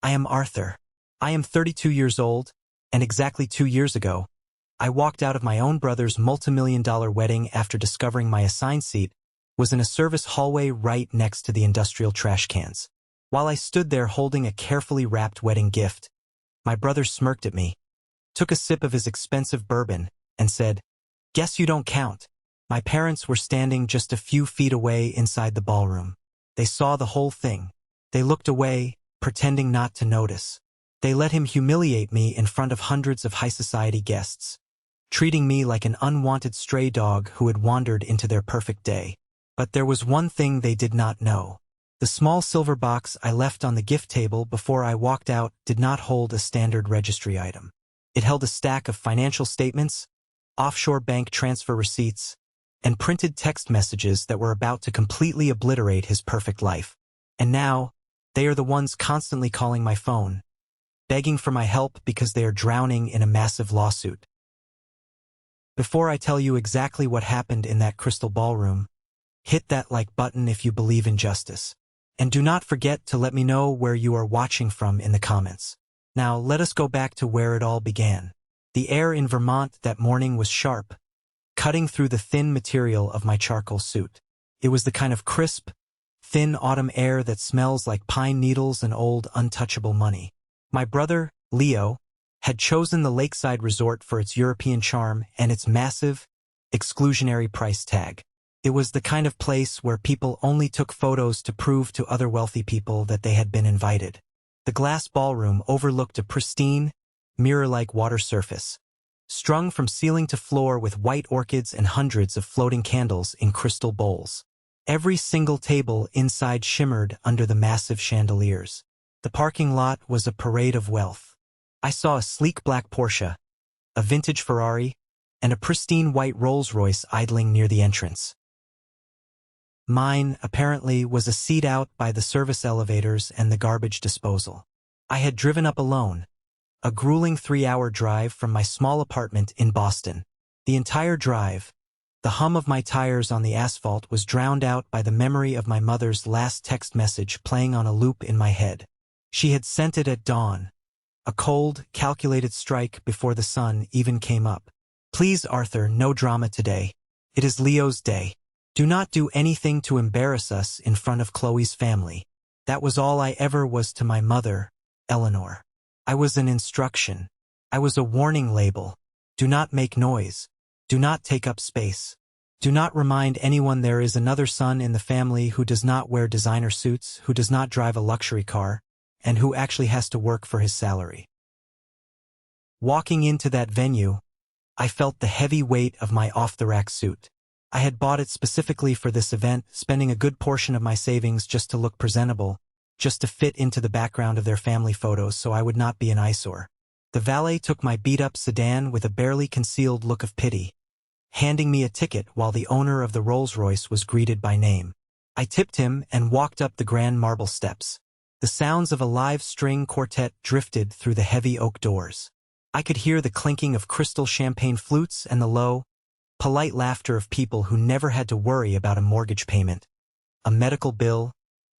I am Arthur. I am 32 years old, and exactly 2 years ago, I walked out of my own brother's multi-million-dollar wedding after discovering my assigned seat was in a service hallway right next to the industrial trash cans. While I stood there holding a carefully wrapped wedding gift, my brother smirked at me, took a sip of his expensive bourbon, and said, "Guess you don't count." My parents were standing just a few feet away inside the ballroom. They saw the whole thing. They looked away, pretending not to notice. They let him humiliate me in front of hundreds of high society guests, treating me like an unwanted stray dog who had wandered into their perfect day. But there was one thing they did not know. The small silver box I left on the gift table before I walked out did not hold a standard registry item. It held a stack of financial statements, offshore bank transfer receipts, and printed text messages that were about to completely obliterate his perfect life. And now, they are the ones constantly calling my phone, begging for my help because they are drowning in a massive lawsuit. Before I tell you exactly what happened in that crystal ballroom, hit that like button if you believe in justice. And do not forget to let me know where you are watching from in the comments. Now let us go back to where it all began. The air in Vermont that morning was sharp, cutting through the thin material of my charcoal suit. It was the kind of crisp, thin autumn air that smells like pine needles and old untouchable money. My brother, Leo, had chosen the lakeside resort for its European charm and its massive, exclusionary price tag. It was the kind of place where people only took photos to prove to other wealthy people that they had been invited. The glass ballroom overlooked a pristine, mirror-like water surface, strung from ceiling to floor with white orchids and hundreds of floating candles in crystal bowls. Every single table inside shimmered under the massive chandeliers. The parking lot was a parade of wealth. I saw a sleek black Porsche, a vintage Ferrari, and a pristine white Rolls-Royce idling near the entrance. Mine, apparently, was a seat out by the service elevators and the garbage disposal. I had driven up alone, a grueling 3-hour drive from my small apartment in Boston. The entire drive, the hum of my tires on the asphalt was drowned out by the memory of my mother's last text message playing on a loop in my head. She had sent it at dawn, a cold, calculated strike before the sun even came up. "Please, Arthur, no drama today. It is Leo's day. Do not do anything to embarrass us in front of Chloe's family." That was all I ever was to my mother, Eleanor. I was an instruction. I was a warning label. Do not make noise. Do not take up space. Do not remind anyone there is another son in the family who does not wear designer suits, who does not drive a luxury car, and who actually has to work for his salary. Walking into that venue, I felt the heavy weight of my off-the-rack suit. I had bought it specifically for this event, spending a good portion of my savings just to look presentable, just to fit into the background of their family photos so I would not be an eyesore. The valet took my beat-up sedan with a barely concealed look of pity, handing me a ticket while the owner of the Rolls-Royce was greeted by name. I tipped him and walked up the grand marble steps. The sounds of a live string quartet drifted through the heavy oak doors. I could hear the clinking of crystal champagne flutes and the low, polite laughter of people who never had to worry about a mortgage payment, a medical bill,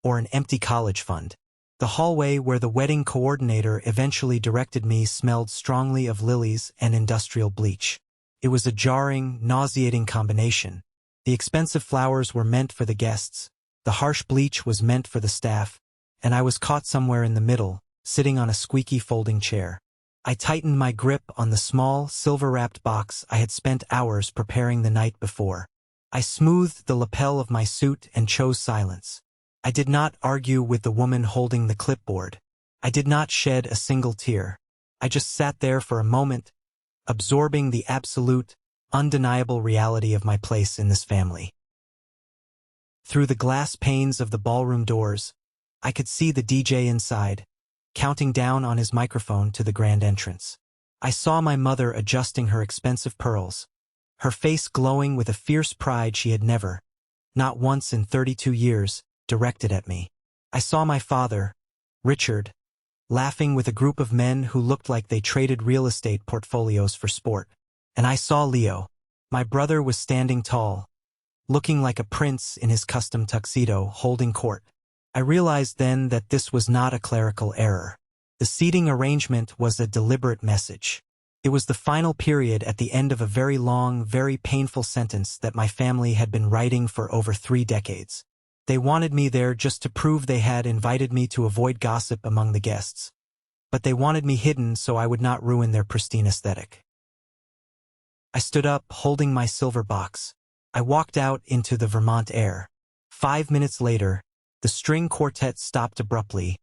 or an empty college fund. The hallway where the wedding coordinator eventually directed me smelled strongly of lilies and industrial bleach. It was a jarring, nauseating combination. The expensive flowers were meant for the guests, the harsh bleach was meant for the staff, and I was caught somewhere in the middle, sitting on a squeaky folding chair. I tightened my grip on the small, silver-wrapped box I had spent hours preparing the night before. I smoothed the lapel of my suit and chose silence. I did not argue with the woman holding the clipboard. I did not shed a single tear. I just sat there for a moment, absorbing the absolute, undeniable reality of my place in this family. Through the glass panes of the ballroom doors, I could see the DJ inside, counting down on his microphone to the grand entrance. I saw my mother adjusting her expensive pearls, her face glowing with a fierce pride she had never, not once in 32 years, directed at me. I saw my father, Richard, laughing with a group of men who looked like they traded real estate portfolios for sport. And I saw Leo. My brother was standing tall, looking like a prince in his custom tuxedo, holding court. I realized then that this was not a clerical error. The seating arrangement was a deliberate message. It was the final period at the end of a very long, very painful sentence that my family had been writing for over 3 decades. They wanted me there just to prove they had invited me to avoid gossip among the guests. But they wanted me hidden so I would not ruin their pristine aesthetic. I stood up, holding my silver box. I walked out into the Vermont air. 5 minutes later, the string quartet stopped abruptly,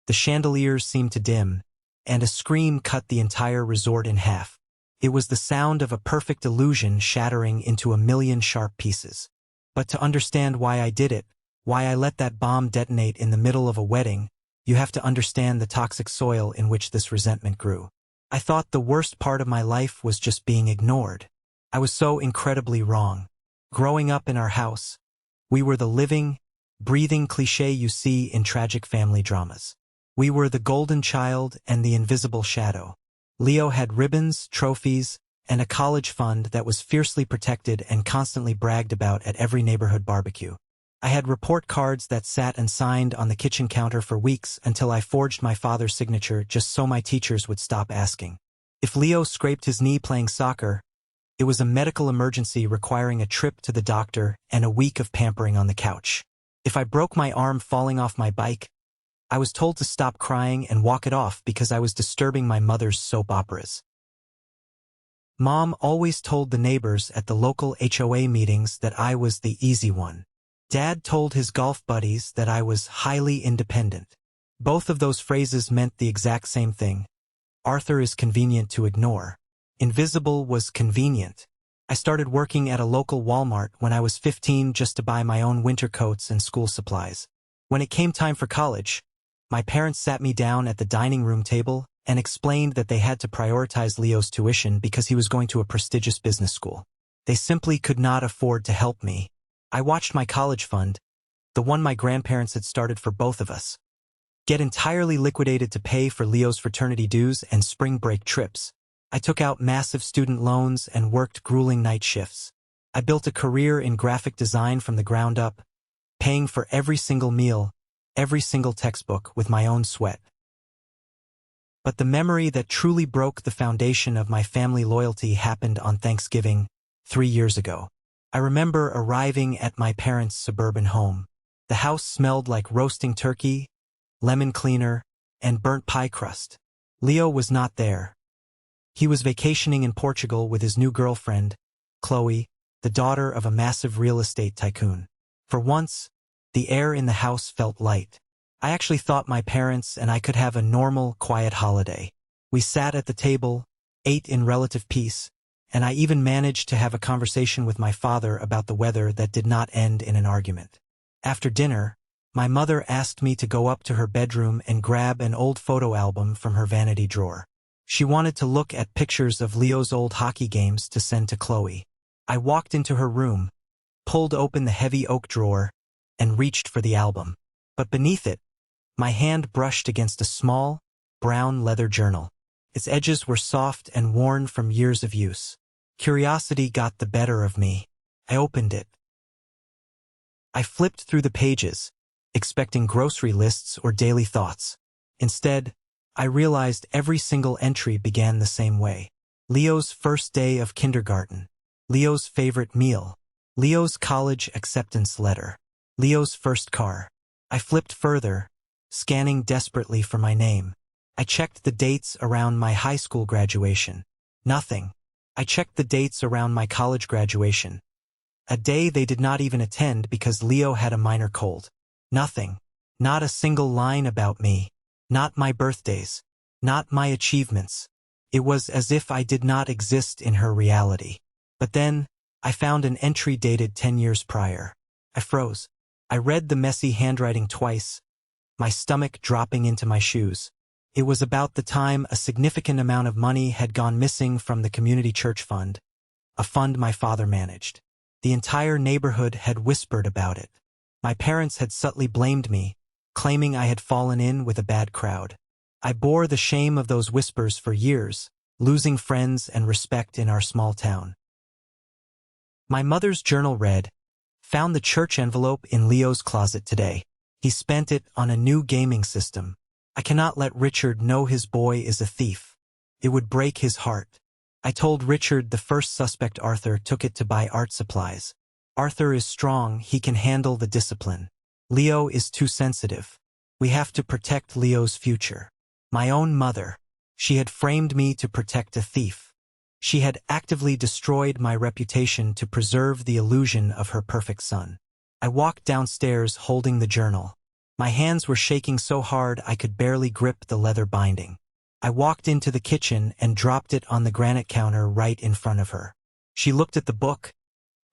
the chandeliers seemed to dim, and a scream cut the entire resort in half. It was the sound of a perfect illusion shattering into a million sharp pieces. But to understand why I did it, why I let that bomb detonate in the middle of a wedding, you have to understand the toxic soil in which this resentment grew. I thought the worst part of my life was just being ignored. I was so incredibly wrong. Growing up in our house, we were the living, breathing cliché you see in tragic family dramas. We were the golden child and the invisible shadow. Leo had ribbons, trophies, and a college fund that was fiercely protected and constantly bragged about at every neighborhood barbecue. I had report cards that sat and signed on the kitchen counter for weeks until I forged my father's signature just so my teachers would stop asking. If Leo scraped his knee playing soccer, it was a medical emergency requiring a trip to the doctor and a week of pampering on the couch. If I broke my arm falling off my bike, I was told to stop crying and walk it off because I was disturbing my mother's soap operas. Mom always told the neighbors at the local HOA meetings that I was the easy one. Dad told his golf buddies that I was highly independent. Both of those phrases meant the exact same thing. Arthur is convenient to ignore. Invisible was convenient. I started working at a local Walmart when I was 15 just to buy my own winter coats and school supplies. When it came time for college, my parents sat me down at the dining room table and explained that they had to prioritize Leo's tuition because he was going to a prestigious business school. They simply could not afford to help me. I watched my college fund, the one my grandparents had started for both of us, get entirely liquidated to pay for Leo's fraternity dues and spring break trips. I took out massive student loans and worked grueling night shifts. I built a career in graphic design from the ground up, paying for every single meal, every single textbook with my own sweat. But the memory that truly broke the foundation of my family loyalty happened on Thanksgiving, 3 years ago. I remember arriving at my parents' suburban home. The house smelled like roasting turkey, lemon cleaner, and burnt pie crust. Leo was not there. He was vacationing in Portugal with his new girlfriend, Chloe, the daughter of a massive real estate tycoon. For once, the air in the house felt light. I actually thought my parents and I could have a normal, quiet holiday. We sat at the table, ate in relative peace, and I even managed to have a conversation with my father about the weather that did not end in an argument. After dinner, my mother asked me to go up to her bedroom and grab an old photo album from her vanity drawer. She wanted to look at pictures of Leo's old hockey games to send to Chloe. I walked into her room, pulled open the heavy oak drawer, and reached for the album. But beneath it, my hand brushed against a small, brown leather journal. Its edges were soft and worn from years of use. Curiosity got the better of me. I opened it. I flipped through the pages, expecting grocery lists or daily thoughts. Instead, I realized every single entry began the same way. Leo's first day of kindergarten. Leo's favorite meal. Leo's college acceptance letter. Leo's first car. I flipped further, scanning desperately for my name. I checked the dates around my high school graduation. Nothing. I checked the dates around my college graduation. A day they did not even attend because Leo had a minor cold. Nothing. Not a single line about me. Not my birthdays. Not my achievements. It was as if I did not exist in her reality. But then, I found an entry dated 10 years prior. I froze. I read the messy handwriting twice, my stomach dropping into my shoes. It was about the time a significant amount of money had gone missing from the community church fund, a fund my father managed. The entire neighborhood had whispered about it. My parents had subtly blamed me, claiming I had fallen in with a bad crowd. I bore the shame of those whispers for years, losing friends and respect in our small town. My mother's journal read, "Found the church envelope in Leo's closet today. He spent it on a new gaming system. I cannot let Richard know his boy is a thief. It would break his heart. I told Richard the first suspect Arthur took it to buy art supplies. Arthur is strong, he can handle the discipline. Leo is too sensitive. We have to protect Leo's future. My own mother. She had framed me to protect a thief. She had actively destroyed my reputation to preserve the illusion of her perfect son. I walked downstairs holding the journal. My hands were shaking so hard I could barely grip the leather binding. I walked into the kitchen and dropped it on the granite counter right in front of her. She looked at the book,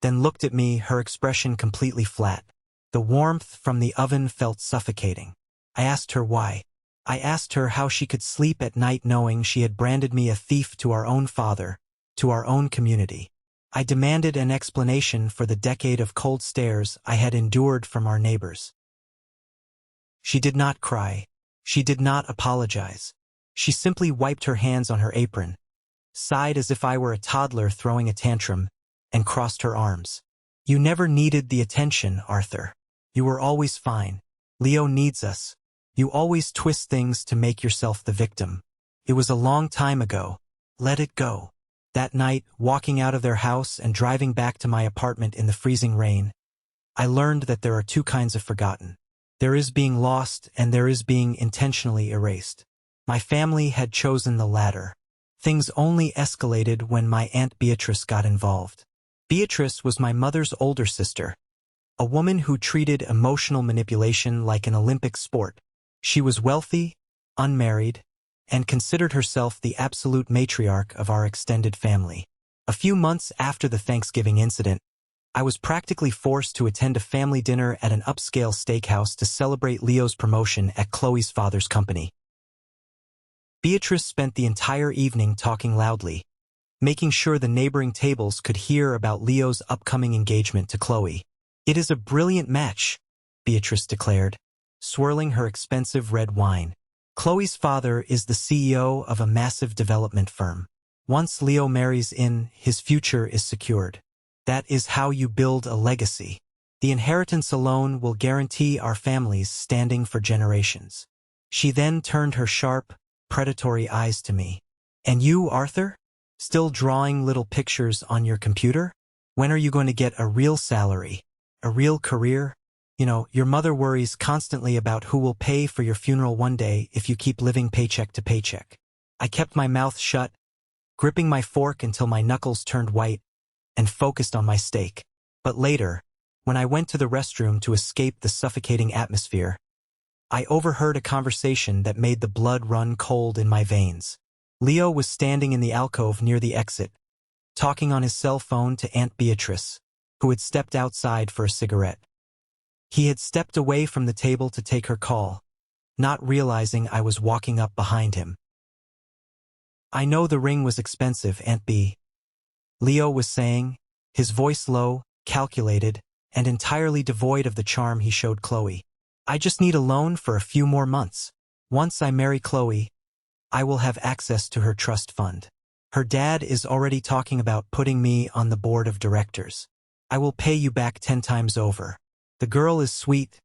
then looked at me, her expression completely flat. The warmth from the oven felt suffocating. I asked her why. I asked her how she could sleep at night knowing she had branded me a thief to our own father, to our own community. I demanded an explanation for the decade of cold stares I had endured from our neighbors. She did not cry. She did not apologize. She simply wiped her hands on her apron, sighed as if I were a toddler throwing a tantrum, and crossed her arms. You never needed the attention, Arthur. You were always fine. Leo needs us. You always twist things to make yourself the victim. It was a long time ago. Let it go. That night, walking out of their house and driving back to my apartment in the freezing rain, I learned that there are two kinds of forgotten. There is being lost and there is being intentionally erased. My family had chosen the latter. Things only escalated when my Aunt Beatrice got involved. Beatrice was my mother's older sister, a woman who treated emotional manipulation like an Olympic sport. She was wealthy, unmarried, and considered herself the absolute matriarch of our extended family. A few months after the Thanksgiving incident, I was practically forced to attend a family dinner at an upscale steakhouse to celebrate Leo's promotion at Chloe's father's company. Beatrice spent the entire evening talking loudly, making sure the neighboring tables could hear about Leo's upcoming engagement to Chloe. It is a brilliant match, Beatrice declared, swirling her expensive red wine. Chloe's father is the CEO of a massive development firm. Once Leo marries in, his future is secured. That is how you build a legacy. The inheritance alone will guarantee our family's standing for generations. She then turned her sharp, predatory eyes to me. And you, Arthur? Still drawing little pictures on your computer? When are you going to get a real salary? A real career? You know, your mother worries constantly about who will pay for your funeral one day if you keep living paycheck to paycheck. I kept my mouth shut, gripping my fork until my knuckles turned white, and focused on my steak. But later, when I went to the restroom to escape the suffocating atmosphere, I overheard a conversation that made the blood run cold in my veins. Leo was standing in the alcove near the exit, talking on his cell phone to Aunt Beatrice, who had stepped outside for a cigarette. He had stepped away from the table to take her call, not realizing I was walking up behind him. I know the ring was expensive, Aunt B. Leo was saying, his voice low, calculated, and entirely devoid of the charm he showed Chloe. I just need a loan for a few more months. Once I marry Chloe, I will have access to her trust fund. Her dad is already talking about putting me on the board of directors. I will pay you back 10 times over. The girl is sweet,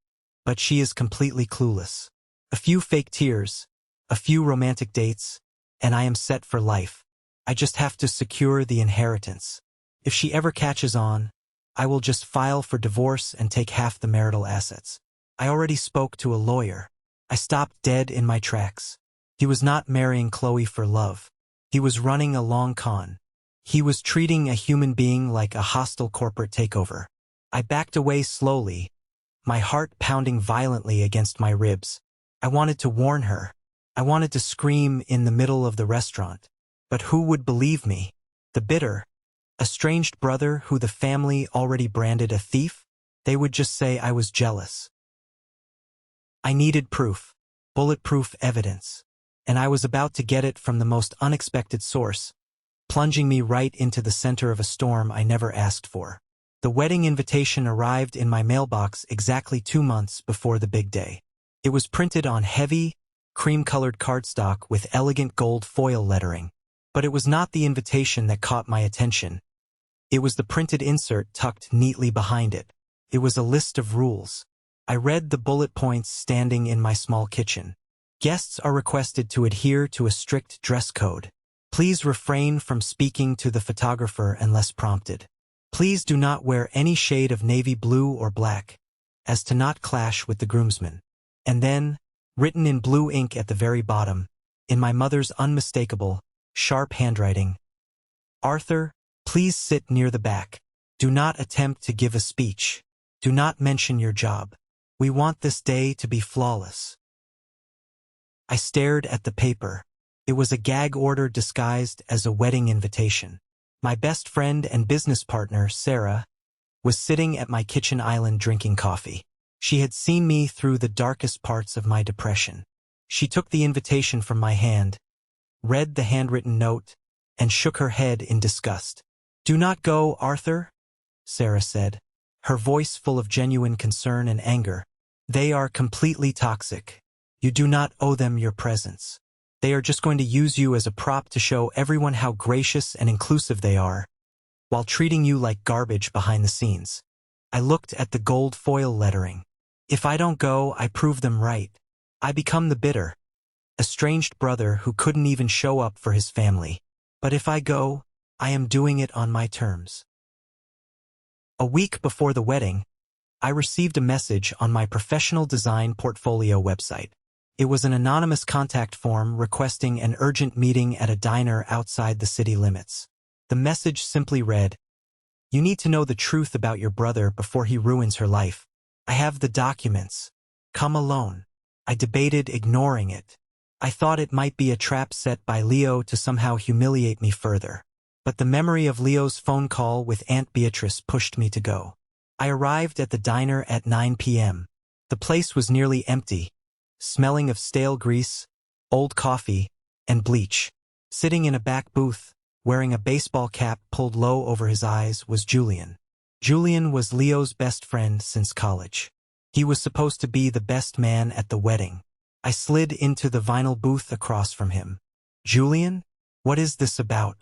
but she is completely clueless. A few fake tears, a few romantic dates, and I am set for life. I just have to secure the inheritance. If she ever catches on, I will just file for divorce and take half the marital assets. I already spoke to a lawyer. I stopped dead in my tracks. He was not marrying Chloe for love. He was running a long con. He was treating a human being like a hostile corporate takeover. I backed away slowly, my heart pounding violently against my ribs. I wanted to warn her. I wanted to scream in the middle of the restaurant. But who would believe me? The bitter, estranged brother who the family already branded a thief? They would just say I was jealous. I needed proof, bulletproof evidence, and I was about to get it from the most unexpected source, plunging me right into the center of a storm I never asked for. The wedding invitation arrived in my mailbox exactly 2 months before the big day. It was printed on heavy, cream-colored cardstock with elegant gold foil lettering. But it was not the invitation that caught my attention. It was the printed insert tucked neatly behind it. It was a list of rules. I read the bullet points standing in my small kitchen. Guests are requested to adhere to a strict dress code. Please refrain from speaking to the photographer unless prompted. Please do not wear any shade of navy blue or black, as to not clash with the groomsmen. And then, written in blue ink at the very bottom, in my mother's unmistakable, sharp handwriting, Arthur, please sit near the back. Do not attempt to give a speech. Do not mention your job. We want this day to be flawless. I stared at the paper. It was a gag order disguised as a wedding invitation. My best friend and business partner, Sarah, was sitting at my kitchen island drinking coffee. She had seen me through the darkest parts of my depression. She took the invitation from my hand, read the handwritten note, and shook her head in disgust. "Do not go, Arthur," Sarah said, her voice full of genuine concern and anger. "They are completely toxic. You do not owe them your presence. They are just going to use you as a prop to show everyone how gracious and inclusive they are, while treating you like garbage behind the scenes." I looked at the gold foil lettering. If I don't go, I prove them right. I become the bitter, estranged brother who couldn't even show up for his family. But if I go, I am doing it on my terms. A week before the wedding, I received a message on my professional design portfolio website. It was an anonymous contact form requesting an urgent meeting at a diner outside the city limits. The message simply read, "You need to know the truth about your brother before he ruins her life. I have the documents. Come alone." I debated ignoring it. I thought it might be a trap set by Leo to somehow humiliate me further. But the memory of Leo's phone call with Aunt Beatrice pushed me to go. I arrived at the diner at 9 p.m. The place was nearly empty, smelling of stale grease, old coffee, and bleach. Sitting in a back booth, wearing a baseball cap pulled low over his eyes, was Julian. Julian was Leo's best friend since college. He was supposed to be the best man at the wedding. I slid into the vinyl booth across from him. "Julian? What is this about?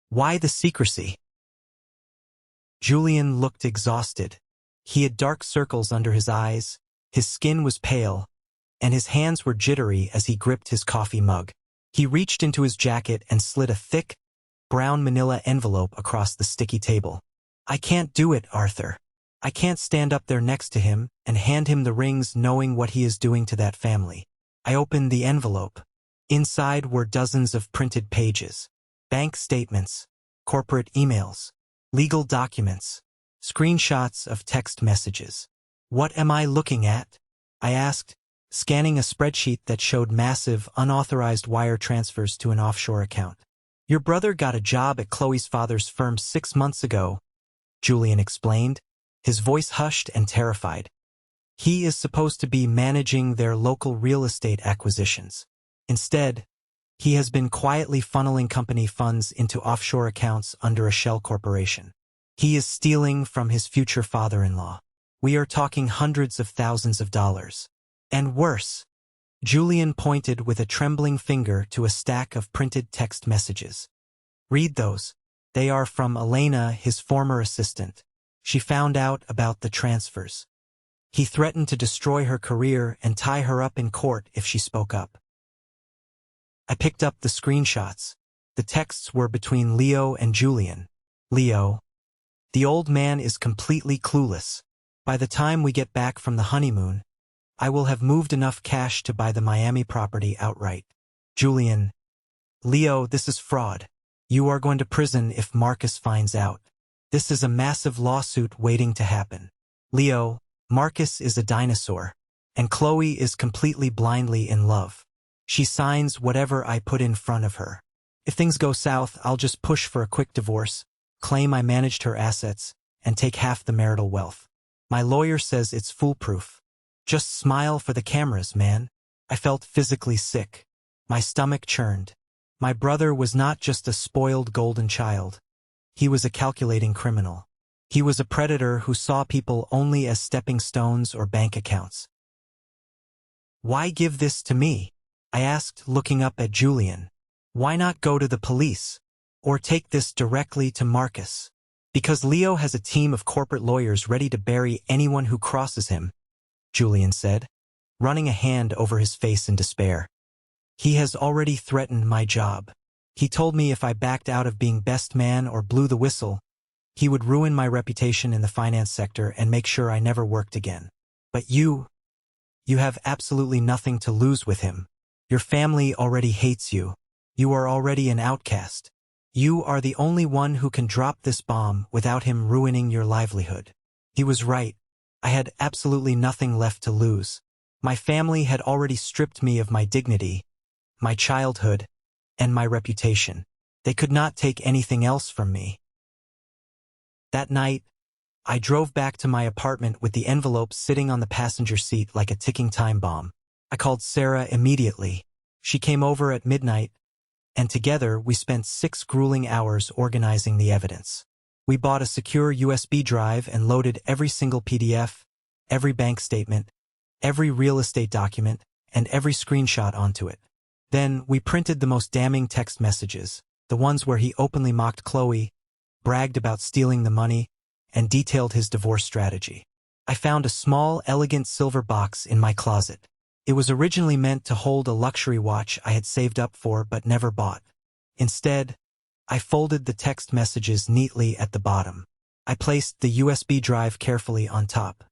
Why the secrecy?" Julian looked exhausted. He had dark circles under his eyes, his skin was pale, and his hands were jittery as he gripped his coffee mug. He reached into his jacket and slid a thick, brown manila envelope across the sticky table. "I can't do it, Arthur. I can't stand up there next to him and hand him the rings knowing what he is doing to that family." I opened the envelope. Inside were dozens of printed pages. Bank statements, corporate emails, legal documents, screenshots of text messages. "What am I looking at?" I asked, scanning a spreadsheet that showed massive, unauthorized wire transfers to an offshore account. "Your brother got a job at Chloe's father's firm 6 months ago," Julian explained, his voice hushed and terrified. "He is supposed to be managing their local real estate acquisitions. Instead, he has been quietly funneling company funds into offshore accounts under a shell corporation. He is stealing from his future father-in-law. We are talking hundreds of thousands of dollars. And worse." Julian pointed with a trembling finger to a stack of printed text messages. "Read those. They are from Elena, his former assistant. She found out about the transfers. He threatened to destroy her career and tie her up in court if she spoke up." I picked up the screenshots. The texts were between Leo and Julian. "Leo, the old man is completely clueless. By the time we get back from the honeymoon, I will have moved enough cash to buy the Miami property outright." Julian, "Leo, this is fraud. You are going to prison if Marcus finds out. This is a massive lawsuit waiting to happen." Leo, "Marcus is a dinosaur, and Chloe is completely blindly in love. She signs whatever I put in front of her. If things go south, I'll just push for a quick divorce, claim I managed her assets, and take half the marital wealth. My lawyer says it's foolproof. Just smile for the cameras, man." I felt physically sick. My stomach churned. My brother was not just a spoiled golden child. He was a calculating criminal. He was a predator who saw people only as stepping stones or bank accounts. "Why give this to me?" I asked, looking up at Julian. "Why not go to the police? Or take this directly to Marcus?" "Because Leo has a team of corporate lawyers ready to bury anyone who crosses him," Julian said, running a hand over his face in despair. He has already threatened my job. He told me if I backed out of being best man or blew the whistle, he would ruin my reputation in the finance sector and make sure I never worked again. But you have absolutely nothing to lose with him. Your family already hates you. You are already an outcast. You are the only one who can drop this bomb without him ruining your livelihood." He was right. I had absolutely nothing left to lose. My family had already stripped me of my dignity, my childhood, and my reputation. They could not take anything else from me. That night, I drove back to my apartment with the envelope sitting on the passenger seat like a ticking time bomb. I called Sarah immediately. She came over at midnight, and together we spent 6 grueling hours organizing the evidence. We bought a secure USB drive and loaded every single PDF, every bank statement, every real estate document, and every screenshot onto it. Then we printed the most damning text messages, the ones where he openly mocked Chloe, bragged about stealing the money, and detailed his divorce strategy. I found a small, elegant silver box in my closet. It was originally meant to hold a luxury watch I had saved up for but never bought. Instead, I folded the text messages neatly at the bottom. I placed the USB drive carefully on top.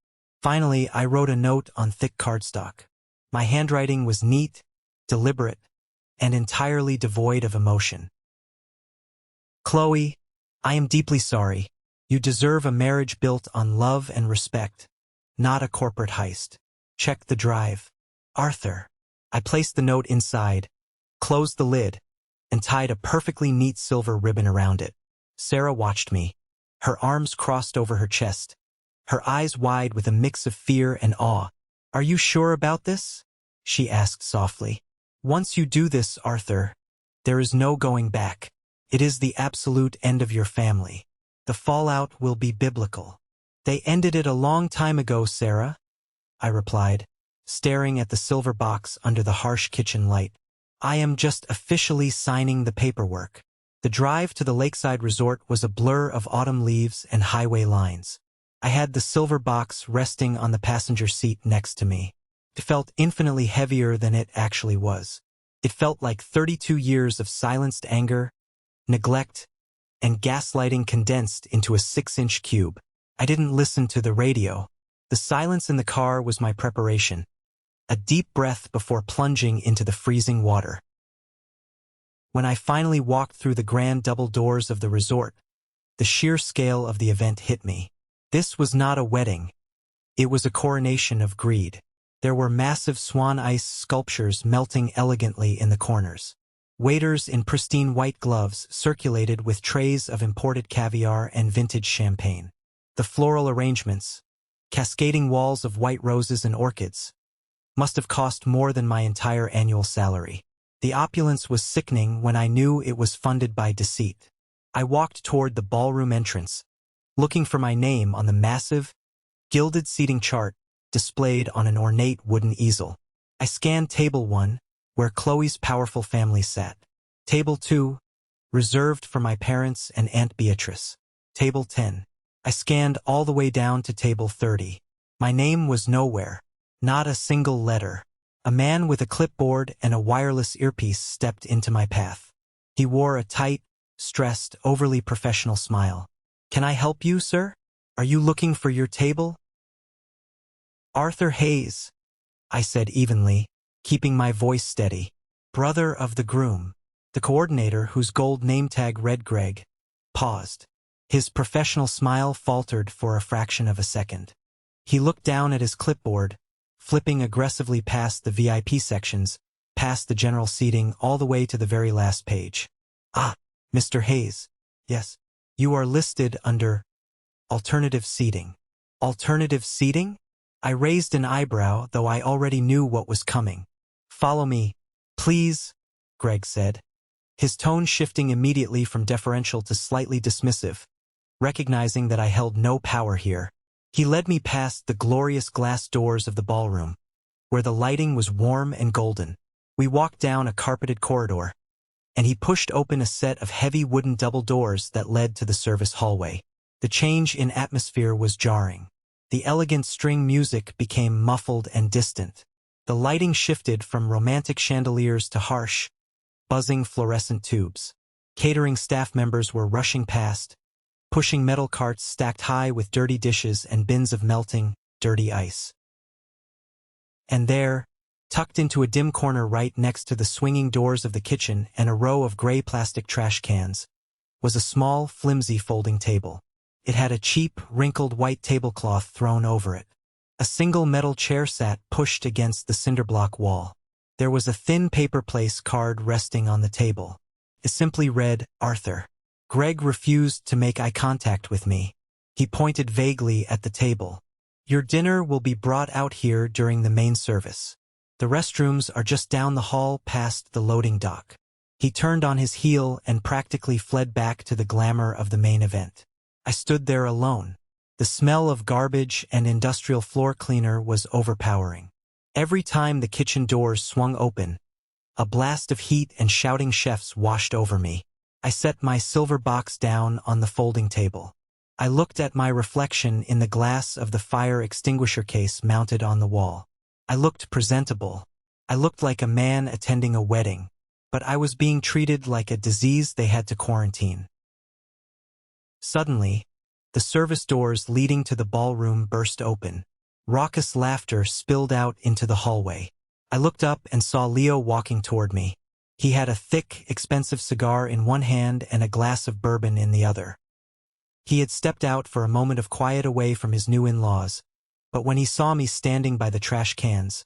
Finally, I wrote a note on thick cardstock. My handwriting was neat, deliberate, and entirely devoid of emotion. "Chloe, I am deeply sorry. You deserve a marriage built on love and respect, not a corporate heist. Check the drive. Arthur." I placed the note inside, closed the lid, and tied a perfectly neat silver ribbon around it. Sarah watched me, her arms crossed over her chest, her eyes wide with a mix of fear and awe. "Are you sure about this?" she asked softly. "Once you do this, Arthur, there is no going back. It is the absolute end of your family. The fallout will be biblical." "They ended it a long time ago, Sarah," I replied, staring at the silver box under the harsh kitchen light. "I am just officially signing the paperwork." The drive to the lakeside resort was a blur of autumn leaves and highway lines. I had the silver box resting on the passenger seat next to me. It felt infinitely heavier than it actually was. It felt like 32 years of silenced anger, neglect, and gaslighting condensed into a 6-inch cube. I didn't listen to the radio. The silence in the car was my preparation, a deep breath before plunging into the freezing water. When I finally walked through the grand double doors of the resort, the sheer scale of the event hit me. This was not a wedding. It was a coronation of greed. There were massive swan ice sculptures melting elegantly in the corners. Waiters in pristine white gloves circulated with trays of imported caviar and vintage champagne. The floral arrangements, cascading walls of white roses and orchids, must have cost more than my entire annual salary. The opulence was sickening when I knew it was funded by deceit. I walked toward the ballroom entrance, looking for my name on the massive, gilded seating chart displayed on an ornate wooden easel. I scanned Table 1, where Chloe's powerful family sat. Table 2, reserved for my parents and Aunt Beatrice. Table 10. I scanned all the way down to Table 30. My name was nowhere. Not a single letter. A man with a clipboard and a wireless earpiece stepped into my path. He wore a tight, stressed, overly professional smile. "Can I help you, sir? Are you looking for your table?" "Arthur Hayes," I said evenly, keeping my voice steady. "Brother of the groom." The coordinator, whose gold name tag read Greg, paused. His professional smile faltered for a fraction of a second. He looked down at his clipboard, flipping aggressively past the VIP sections, past the general seating, all the way to the very last page. "Ah, Mr. Hayes. Yes. You are listed under alternative seating." "Alternative seating?" I raised an eyebrow, though I already knew what was coming. "Follow me, please," Greg said, his tone shifting immediately from deferential to slightly dismissive, recognizing that I held no power here. He led me past the glorious glass doors of the ballroom, where the lighting was warm and golden. We walked down a carpeted corridor, and he pushed open a set of heavy wooden double doors that led to the service hallway. The change in atmosphere was jarring. The elegant string music became muffled and distant. The lighting shifted from romantic chandeliers to harsh, buzzing fluorescent tubes. Catering staff members were rushing past, pushing metal carts stacked high with dirty dishes and bins of melting, dirty ice. And there, tucked into a dim corner right next to the swinging doors of the kitchen and a row of gray plastic trash cans, was a small, flimsy folding table. It had a cheap, wrinkled white tablecloth thrown over it. A single metal chair sat pushed against the cinderblock wall. There was a thin paper place card resting on the table. It simply read, Arthur. Greg refused to make eye contact with me. He pointed vaguely at the table. Your dinner will be brought out here during the main service. The restrooms are just down the hall past the loading dock. He turned on his heel and practically fled back to the glamour of the main event. I stood there alone. The smell of garbage and industrial floor cleaner was overpowering. Every time the kitchen doors swung open, a blast of heat and shouting chefs washed over me. I set my silver box down on the folding table. I looked at my reflection in the glass of the fire extinguisher case mounted on the wall. I looked presentable. I looked like a man attending a wedding, but I was being treated like a disease they had to quarantine. Suddenly, the service doors leading to the ballroom burst open. Raucous laughter spilled out into the hallway. I looked up and saw Leo walking toward me. He had a thick, expensive cigar in one hand and a glass of bourbon in the other. He had stepped out for a moment of quiet away from his new in-laws, but when he saw me standing by the trash cans,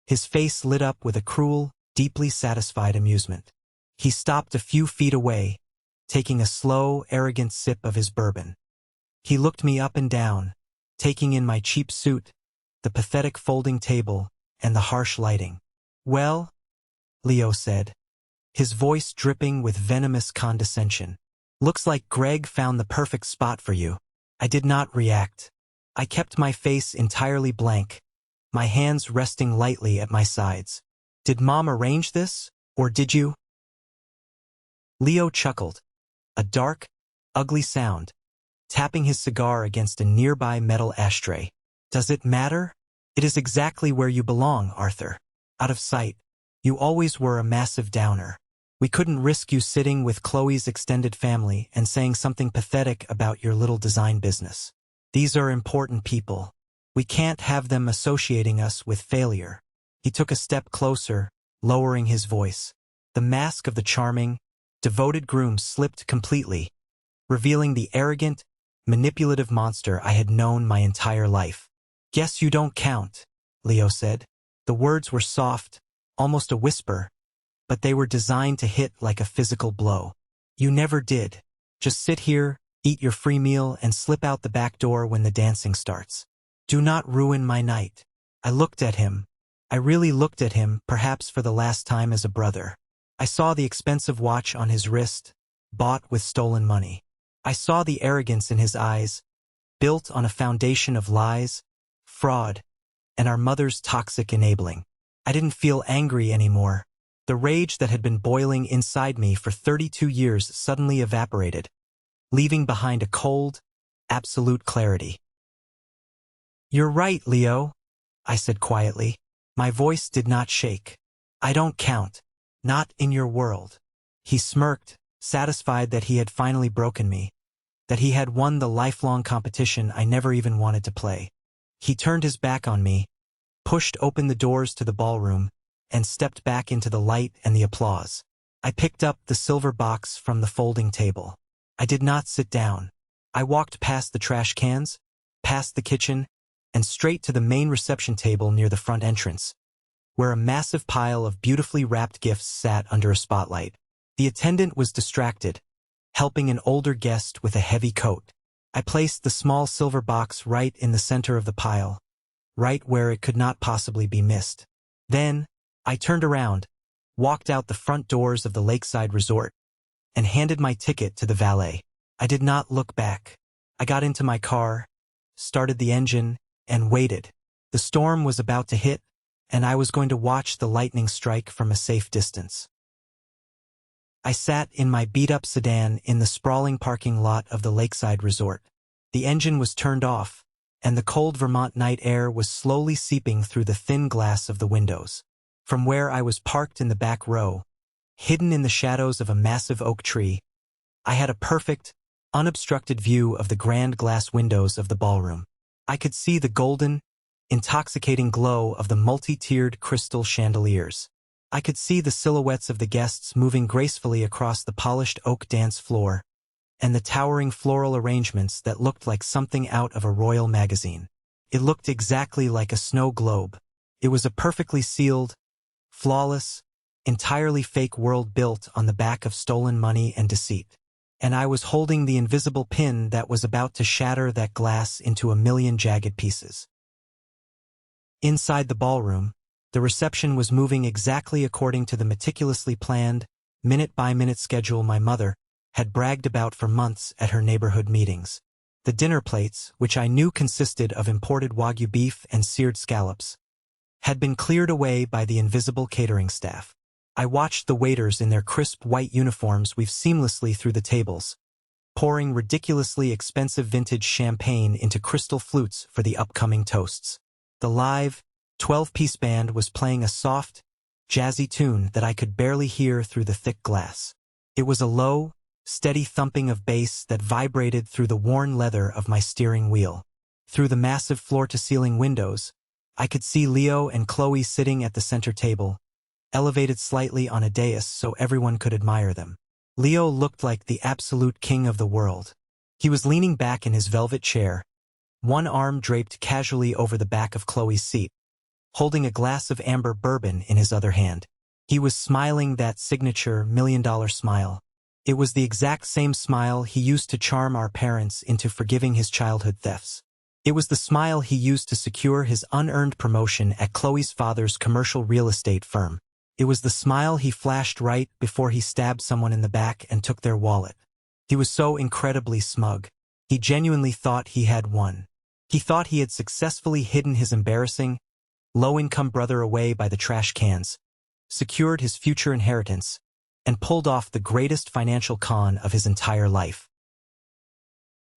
his face lit up with a cruel, deeply satisfied amusement. He stopped a few feet away, taking a slow, arrogant sip of his bourbon. He looked me up and down, taking in my cheap suit, the pathetic folding table, and the harsh lighting. Well, Leo said, his voice dripping with venomous condescension. Looks like Greg found the perfect spot for you. I did not react. I kept my face entirely blank, my hands resting lightly at my sides. Did Mom arrange this, or did you? Leo chuckled, a dark, ugly sound, tapping his cigar against a nearby metal ashtray. Does it matter? It is exactly where you belong, Arthur. Out of sight. You always were a massive downer. We couldn't risk you sitting with Chloe's extended family and saying something pathetic about your little design business. These are important people. We can't have them associating us with failure. He took a step closer, lowering his voice. The mask of the charming, devoted groom slipped completely, revealing the arrogant, manipulative monster I had known my entire life. Guess you don't count, Leo said. The words were soft, almost a whisper, but they were designed to hit like a physical blow. You never did. Just sit here, eat your free meal, and slip out the back door when the dancing starts. Do not ruin my night. I looked at him. I really looked at him, perhaps for the last time as a brother. I saw the expensive watch on his wrist, bought with stolen money. I saw the arrogance in his eyes, built on a foundation of lies, fraud, and our mother's toxic enabling. I didn't feel angry anymore. The rage that had been boiling inside me for 32 years suddenly evaporated, leaving behind a cold, absolute clarity. You're right, Leo, I said quietly. My voice did not shake. I don't count. Not in your world. He smirked, satisfied that he had finally broken me, that he had won the lifelong competition I never even wanted to play. He turned his back on me, pushed open the doors to the ballroom, and stepped back into the light and the applause. I picked up the silver box from the folding table. I did not sit down. I walked past the trash cans, past the kitchen, and straight to the main reception table near the front entrance, where a massive pile of beautifully wrapped gifts sat under a spotlight. The attendant was distracted, helping an older guest with a heavy coat. I placed the small silver box right in the center of the pile, right where it could not possibly be missed. Then, I turned around, walked out the front doors of the lakeside resort, and handed my ticket to the valet. I did not look back. I got into my car, started the engine, and waited. The storm was about to hit, and I was going to watch the lightning strike from a safe distance. I sat in my beat-up sedan in the sprawling parking lot of the lakeside resort. The engine was turned off, and the cold Vermont night air was slowly seeping through the thin glass of the windows. From where I was parked in the back row, hidden in the shadows of a massive oak tree, I had a perfect, unobstructed view of the grand glass windows of the ballroom. I could see the golden, intoxicating glow of the multi-tiered crystal chandeliers. I could see the silhouettes of the guests moving gracefully across the polished oak dance floor, and the towering floral arrangements that looked like something out of a royal magazine. It looked exactly like a snow globe. It was a perfectly sealed, flawless, entirely fake world built on the back of stolen money and deceit. And I was holding the invisible pin that was about to shatter that glass into a million jagged pieces. Inside the ballroom, the reception was moving exactly according to the meticulously planned, minute-by-minute schedule my mother had bragged about for months at her neighborhood meetings. The dinner plates, which I knew consisted of imported Wagyu beef and seared scallops, had been cleared away by the invisible catering staff. I watched the waiters in their crisp white uniforms weave seamlessly through the tables, pouring ridiculously expensive vintage champagne into crystal flutes for the upcoming toasts. The live, 12-piece band was playing a soft, jazzy tune that I could barely hear through the thick glass. It was a low, steady thumping of bass that vibrated through the worn leather of my steering wheel. Through the massive floor-to-ceiling windows, I could see Leo and Chloe sitting at the center table, elevated slightly on a dais so everyone could admire them. Leo looked like the absolute king of the world. He was leaning back in his velvet chair, one arm draped casually over the back of Chloe's seat, holding a glass of amber bourbon in his other hand. He was smiling that signature million-dollar smile. It was the exact same smile he used to charm our parents into forgiving his childhood thefts. It was the smile he used to secure his unearned promotion at Chloe's father's commercial real estate firm. It was the smile he flashed right before he stabbed someone in the back and took their wallet. He was so incredibly smug. He genuinely thought he had won. He thought he had successfully hidden his embarrassing, low-income brother away by the trash cans, secured his future inheritance, and pulled off the greatest financial con of his entire life.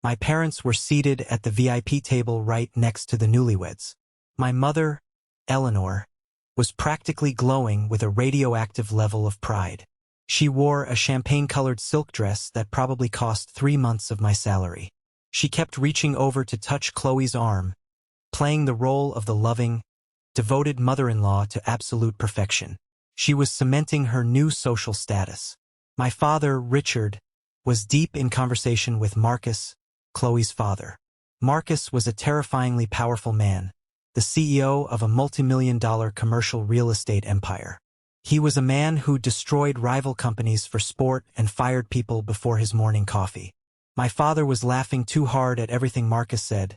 My parents were seated at the VIP table right next to the newlyweds. My mother, Eleanor, was practically glowing with a radioactive level of pride. She wore a champagne-colored silk dress that probably cost 3 months of my salary. She kept reaching over to touch Chloe's arm, playing the role of the loving, devoted mother-in-law to absolute perfection. She was cementing her new social status. My father, Richard, was deep in conversation with Marcus, Chloe's father. Marcus was a terrifyingly powerful man, the CEO of a multi-million-dollar commercial real estate empire. He was a man who destroyed rival companies for sport and fired people before his morning coffee. My father was laughing too hard at everything Marcus said,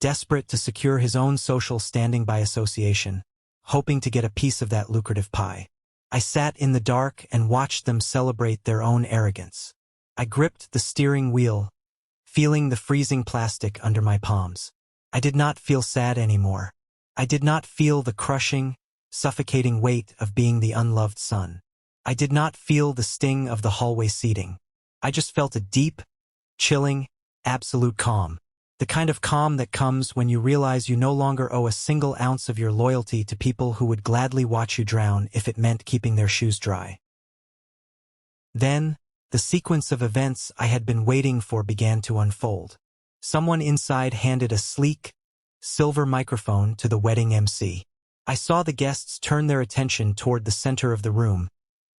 desperate to secure his own social standing by association, hoping to get a piece of that lucrative pie. I sat in the dark and watched them celebrate their own arrogance. I gripped the steering wheel, feeling the freezing plastic under my palms. I did not feel sad anymore. I did not feel the crushing, suffocating weight of being the unloved son. I did not feel the sting of the hallway seating. I just felt a deep, chilling, absolute calm. The kind of calm that comes when you realize you no longer owe a single ounce of your loyalty to people who would gladly watch you drown if it meant keeping their shoes dry. Then, the sequence of events I had been waiting for began to unfold. Someone inside handed a sleek, silver microphone to the wedding MC. I saw the guests turn their attention toward the center of the room,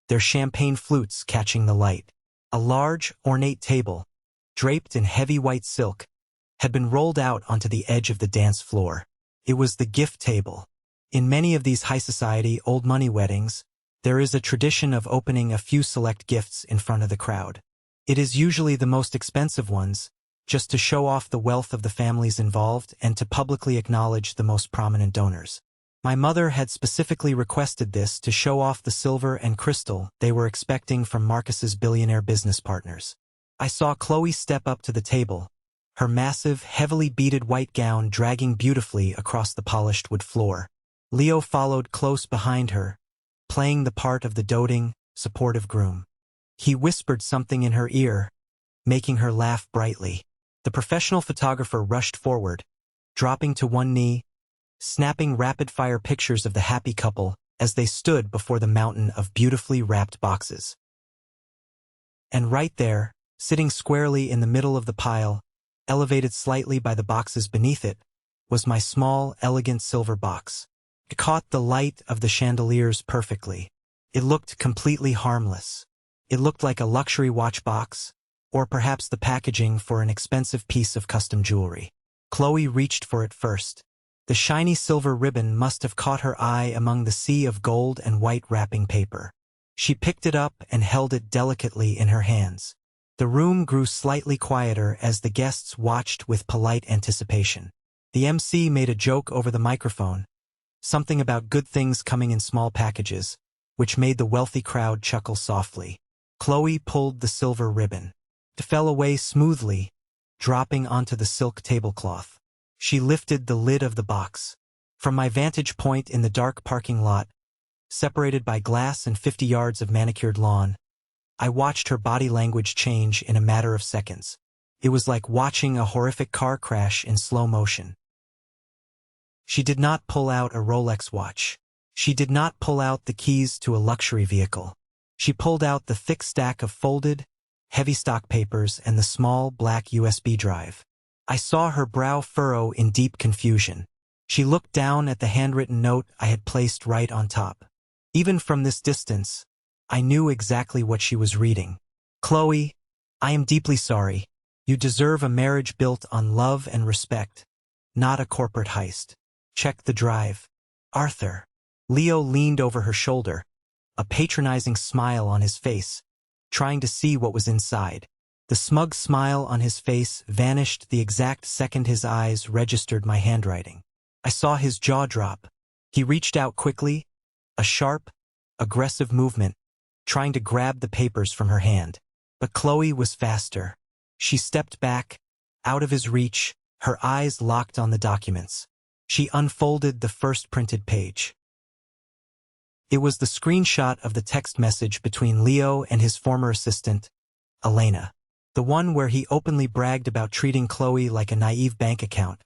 their champagne flutes catching the light. A large, ornate table, draped in heavy white silk, had been rolled out onto the edge of the dance floor. It was the gift table. In many of these high-society, old-money weddings, there is a tradition of opening a few select gifts in front of the crowd. It is usually the most expensive ones, just to show off the wealth of the families involved and to publicly acknowledge the most prominent donors. My mother had specifically requested this to show off the silver and crystal they were expecting from Marcus's billionaire business partners. I saw Chloe step up to the table, her massive, heavily beaded white gown dragging beautifully across the polished wood floor. Leo followed close behind her, playing the part of the doting, supportive groom. He whispered something in her ear, making her laugh brightly. The professional photographer rushed forward, dropping to one knee, snapping rapid-fire pictures of the happy couple as they stood before the mountain of beautifully wrapped boxes. And right there, sitting squarely in the middle of the pile, elevated slightly by the boxes beneath it, was my small, elegant silver box. It caught the light of the chandeliers perfectly. It looked completely harmless. It looked like a luxury watch box, or perhaps the packaging for an expensive piece of custom jewelry. Chloe reached for it first. The shiny silver ribbon must have caught her eye among the sea of gold and white wrapping paper. She picked it up and held it delicately in her hands. The room grew slightly quieter as the guests watched with polite anticipation. The MC made a joke over the microphone, something about good things coming in small packages, which made the wealthy crowd chuckle softly. Chloe pulled the silver ribbon. It fell away smoothly, dropping onto the silk tablecloth. She lifted the lid of the box. From my vantage point in the dark parking lot, separated by glass and 50 yards of manicured lawn, I watched her body language change in a matter of seconds. It was like watching a horrific car crash in slow motion. She did not pull out a Rolex watch. She did not pull out the keys to a luxury vehicle. She pulled out the thick stack of folded, heavy stock papers and the small black USB drive. I saw her brow furrow in deep confusion. She looked down at the handwritten note I had placed right on top. Even from this distance, I knew exactly what she was reading. Chloe, I am deeply sorry. You deserve a marriage built on love and respect, not a corporate heist. Check the drive. Arthur. Leo leaned over her shoulder, a patronizing smile on his face, trying to see what was inside. The smug smile on his face vanished the exact second his eyes registered my handwriting. I saw his jaw drop. He reached out quickly, a sharp, aggressive movement, trying to grab the papers from her hand. But Chloe was faster. She stepped back, out of his reach, her eyes locked on the documents. She unfolded the first printed page. It was the screenshot of the text message between Leo and his former assistant, Elena. The one where he openly bragged about treating Chloe like a naive bank account,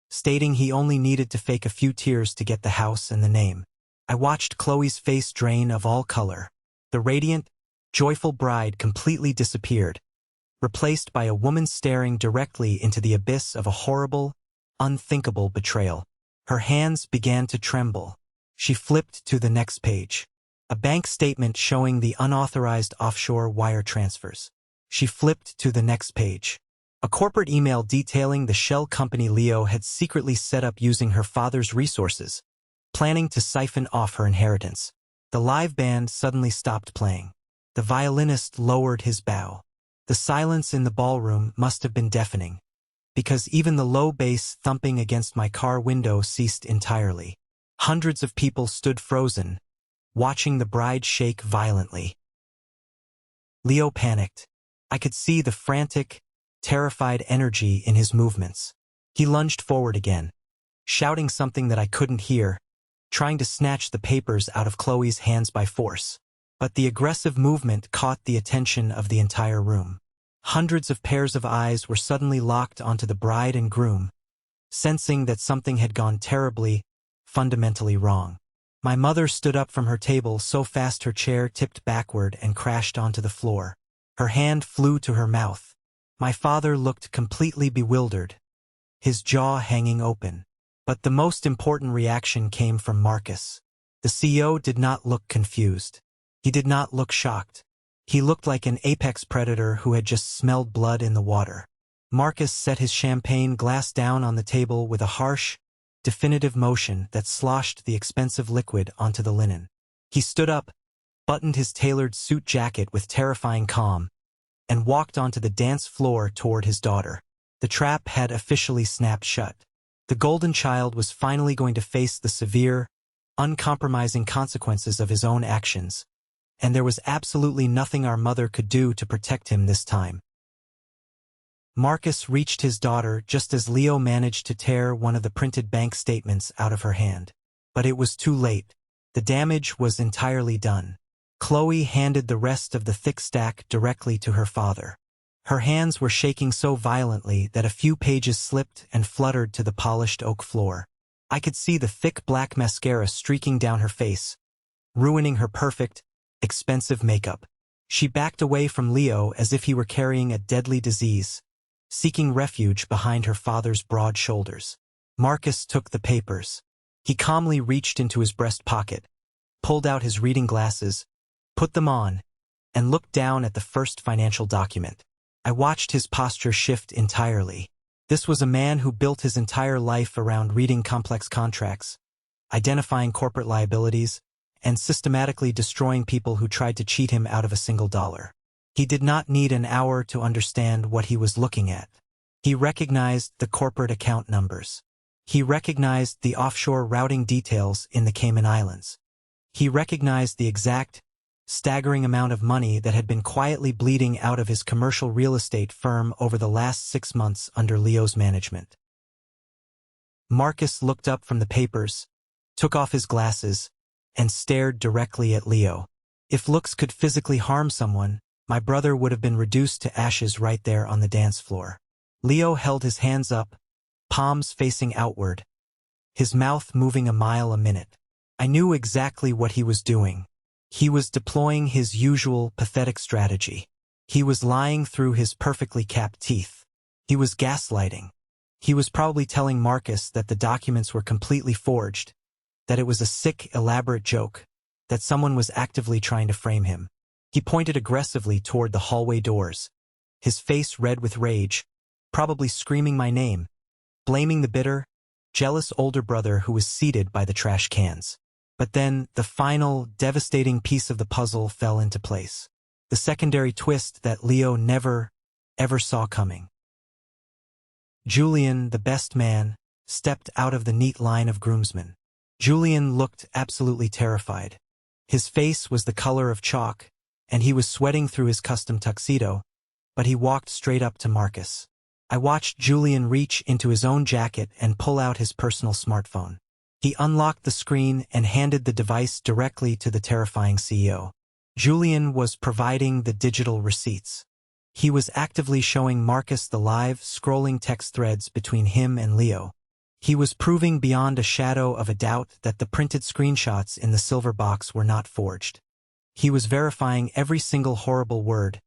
stating he only needed to fake a few tears to get the house and the name. I watched Chloe's face drain of all color. The radiant, joyful bride completely disappeared, replaced by a woman staring directly into the abyss of a horrible, unthinkable betrayal. Her hands began to tremble. She flipped to the next page. A bank statement showing the unauthorized offshore wire transfers. She flipped to the next page. A corporate email detailing the shell company Leo had secretly set up using her father's resources, planning to siphon off her inheritance. The live band suddenly stopped playing. The violinist lowered his bow. The silence in the ballroom must have been deafening, because even the low bass thumping against my car window ceased entirely. Hundreds of people stood frozen, watching the bride shake violently. Leo panicked. I could see the frantic, terrified energy in his movements. He lunged forward again, shouting something that I couldn't hear, trying to snatch the papers out of Chloe's hands by force. But the aggressive movement caught the attention of the entire room. Hundreds of pairs of eyes were suddenly locked onto the bride and groom, sensing that something had gone terribly, fundamentally wrong. My mother stood up from her table so fast her chair tipped backward and crashed onto the floor. Her hand flew to her mouth. My father looked completely bewildered, his jaw hanging open. But the most important reaction came from Marcus. The CEO did not look confused. He did not look shocked. He looked like an apex predator who had just smelled blood in the water. Marcus set his champagne glass down on the table with a harsh, definitive motion that sloshed the expensive liquid onto the linen. He stood up, buttoned his tailored suit jacket with terrifying calm, and walked onto the dance floor toward his daughter. The trap had officially snapped shut. The golden child was finally going to face the severe, uncompromising consequences of his own actions, and there was absolutely nothing our mother could do to protect him this time. Marcus reached his daughter just as Leo managed to tear one of the printed bank statements out of her hand. But it was too late. The damage was entirely done. Chloe handed the rest of the thick stack directly to her father. Her hands were shaking so violently that a few pages slipped and fluttered to the polished oak floor. I could see the thick black mascara streaking down her face, ruining her perfect, expensive makeup. She backed away from Leo as if he were carrying a deadly disease, seeking refuge behind her father's broad shoulders. Marcus took the papers. He calmly reached into his breast pocket, pulled out his reading glasses, put them on, and looked down at the first financial document. I watched his posture shift entirely. This was a man who built his entire life around reading complex contracts, identifying corporate liabilities, and systematically destroying people who tried to cheat him out of a single dollar. He did not need an hour to understand what he was looking at. He recognized the corporate account numbers. He recognized the offshore routing details in the Cayman Islands. He recognized the exact, staggering amount of money that had been quietly bleeding out of his commercial real estate firm over the last 6 months under Leo's management. Marcus looked up from the papers, took off his glasses, and stared directly at Leo. If looks could physically harm someone, my brother would have been reduced to ashes right there on the dance floor. Leo held his hands up, palms facing outward, his mouth moving a mile a minute. I knew exactly what he was doing. He was deploying his usual pathetic strategy. He was lying through his perfectly capped teeth. He was gaslighting. He was probably telling Marcus that the documents were completely forged, that it was a sick, elaborate joke, that someone was actively trying to frame him. He pointed aggressively toward the hallway doors, his face red with rage, probably screaming my name, blaming the bitter, jealous older brother who was seated by the trash cans. But then, the final, devastating piece of the puzzle fell into place. The secondary twist that Leo never, ever saw coming. Julian, the best man, stepped out of the neat line of groomsmen. Julian looked absolutely terrified. His face was the color of chalk, and he was sweating through his custom tuxedo, but he walked straight up to Marcus. I watched Julian reach into his own jacket and pull out his personal smartphone. He unlocked the screen and handed the device directly to the terrifying CEO. Julian was providing the digital receipts. He was actively showing Marcus the live, scrolling text threads between him and Leo. He was proving beyond a shadow of a doubt that the printed screenshots in the silver box were not forged. He was verifying every single horrible word,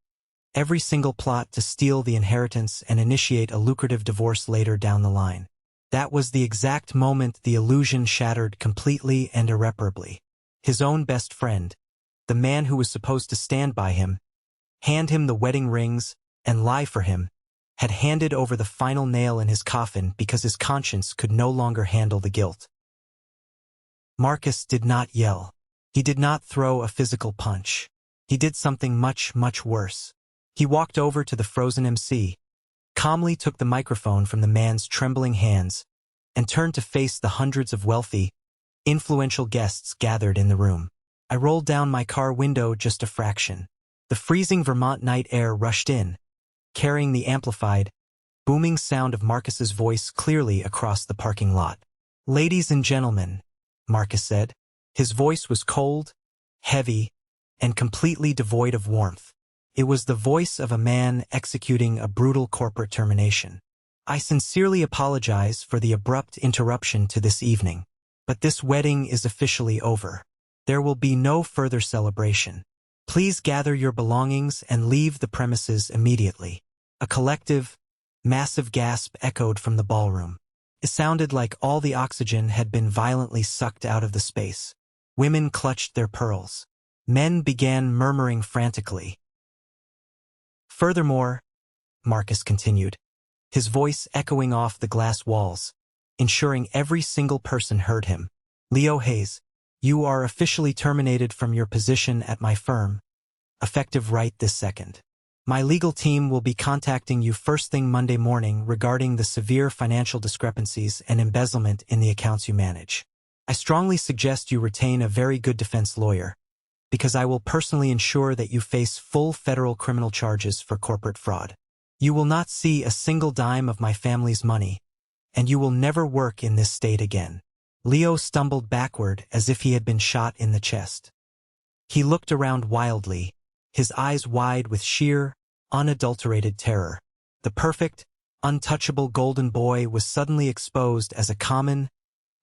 every single plot to steal the inheritance and initiate a lucrative divorce later down the line. That was the exact moment the illusion shattered completely and irreparably. His own best friend, the man who was supposed to stand by him, hand him the wedding rings, and lie for him, had handed over the final nail in his coffin because his conscience could no longer handle the guilt. Marcus did not yell. He did not throw a physical punch. He did something much, much worse. He walked over to the frozen MC, calmly took the microphone from the man's trembling hands, and turned to face the hundreds of wealthy, influential guests gathered in the room. I rolled down my car window just a fraction. The freezing Vermont night air rushed in, carrying the amplified, booming sound of Marcus's voice clearly across the parking lot. "Ladies and gentlemen," Marcus said. His voice was cold, heavy, and completely devoid of warmth. It was the voice of a man executing a brutal corporate termination. "I sincerely apologize for the abrupt interruption to this evening, but this wedding is officially over. There will be no further celebration. Please gather your belongings and leave the premises immediately." A collective, massive gasp echoed from the ballroom. It sounded like all the oxygen had been violently sucked out of the space. Women clutched their pearls. Men began murmuring frantically. "Furthermore," Marcus continued, his voice echoing off the glass walls, ensuring every single person heard him, "Leo Hayes, you are officially terminated from your position at my firm, effective right this second. My legal team will be contacting you first thing Monday morning regarding the severe financial discrepancies and embezzlement in the accounts you manage. I strongly suggest you retain a very good defense lawyer, because I will personally ensure that you face full federal criminal charges for corporate fraud. You will not see a single dime of my family's money, and you will never work in this state again." Leo stumbled backward as if he had been shot in the chest. He looked around wildly, his eyes wide with sheer, unadulterated terror. The perfect, untouchable golden boy was suddenly exposed as a common,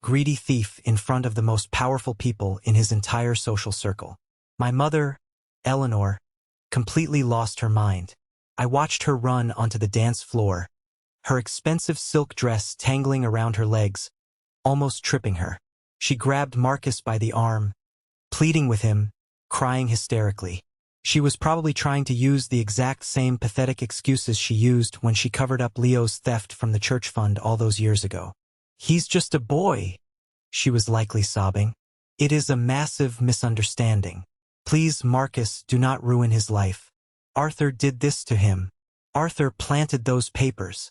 greedy thief in front of the most powerful people in his entire social circle. My mother, Eleanor, completely lost her mind. I watched her run onto the dance floor, her expensive silk dress tangling around her legs, almost tripping her. She grabbed Marcus by the arm, pleading with him, crying hysterically. She was probably trying to use the exact same pathetic excuses she used when she covered up Leo's theft from the church fund all those years ago. "He's just a boy," she was likely sobbing. "It is a massive misunderstanding. Please, Marcus, do not ruin his life. Arthur did this to him. Arthur planted those papers."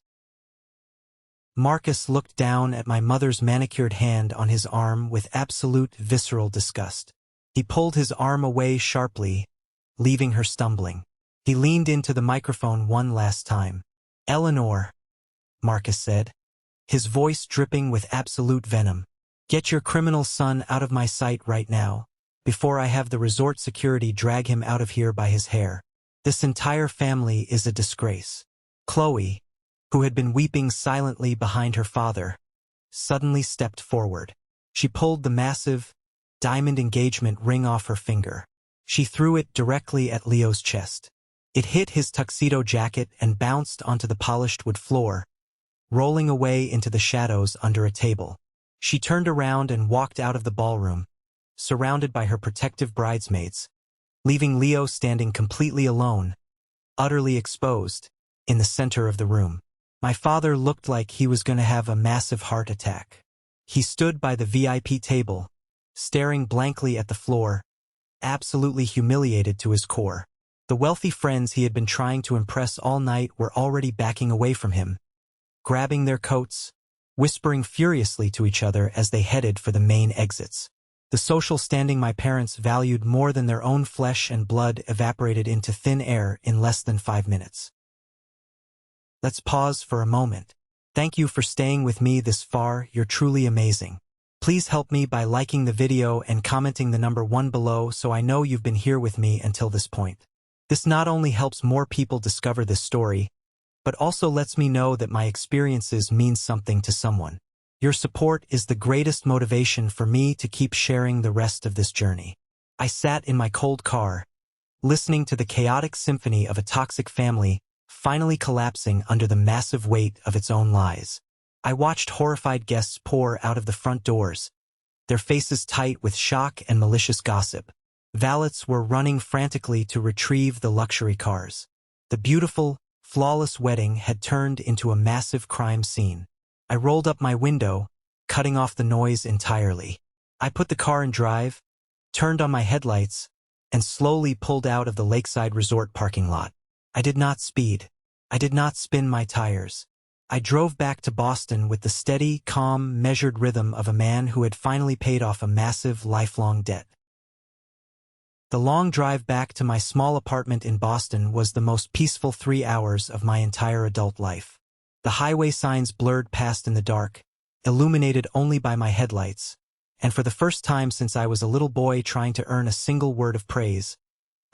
Marcus looked down at my mother's manicured hand on his arm with absolute visceral disgust. He pulled his arm away sharply, leaving her stumbling. He leaned into the microphone one last time. "Eleanor," Marcus said, his voice dripping with absolute venom. "Get your criminal son out of my sight right now, before I have the resort security drag him out of here by his hair. This entire family is a disgrace." Chloe, who had been weeping silently behind her father, suddenly stepped forward. She pulled the massive, diamond engagement ring off her finger. She threw it directly at Leo's chest. It hit his tuxedo jacket and bounced onto the polished wood floor, rolling away into the shadows under a table. She turned around and walked out of the ballroom, surrounded by her protective bridesmaids, leaving Leo standing completely alone, utterly exposed, in the center of the room. My father looked like he was going to have a massive heart attack. He stood by the VIP table, staring blankly at the floor, absolutely humiliated to his core. The wealthy friends he had been trying to impress all night were already backing away from him, grabbing their coats, whispering furiously to each other as they headed for the main exits. The social standing my parents valued more than their own flesh and blood evaporated into thin air in less than 5 minutes. Let's pause for a moment. Thank you for staying with me this far, you're truly amazing. Please help me by liking the video and commenting the number 1 below so I know you've been here with me until this point. This not only helps more people discover this story, but also lets me know that my experiences mean something to someone. Your support is the greatest motivation for me to keep sharing the rest of this journey. I sat in my cold car, listening to the chaotic symphony of a toxic family finally collapsing under the massive weight of its own lies. I watched horrified guests pour out of the front doors, their faces tight with shock and malicious gossip. Valets were running frantically to retrieve the luxury cars. The beautiful, flawless wedding had turned into a massive crime scene. I rolled up my window, cutting off the noise entirely. I put the car in drive, turned on my headlights, and slowly pulled out of the lakeside resort parking lot. I did not speed. I did not spin my tires. I drove back to Boston with the steady, calm, measured rhythm of a man who had finally paid off a massive, lifelong debt. The long drive back to my small apartment in Boston was the most peaceful 3 hours of my entire adult life. The highway signs blurred past in the dark, illuminated only by my headlights, and for the first time since I was a little boy trying to earn a single word of praise,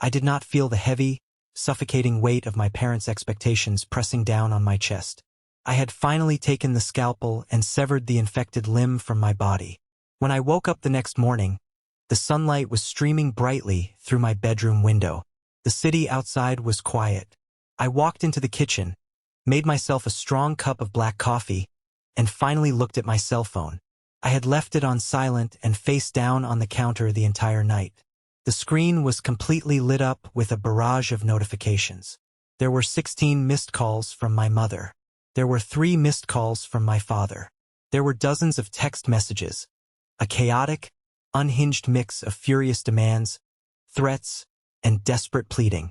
I did not feel the heavy, suffocating weight of my parents' expectations pressing down on my chest. I had finally taken the scalpel and severed the infected limb from my body. When I woke up the next morning, the sunlight was streaming brightly through my bedroom window. The city outside was quiet. I walked into the kitchen, made myself a strong cup of black coffee, and finally looked at my cell phone. I had left it on silent and face down on the counter the entire night. The screen was completely lit up with a barrage of notifications. There were 16 missed calls from my mother. There were 3 missed calls from my father. There were dozens of text messages, a chaotic, unhinged mix of furious demands, threats, and desperate pleading.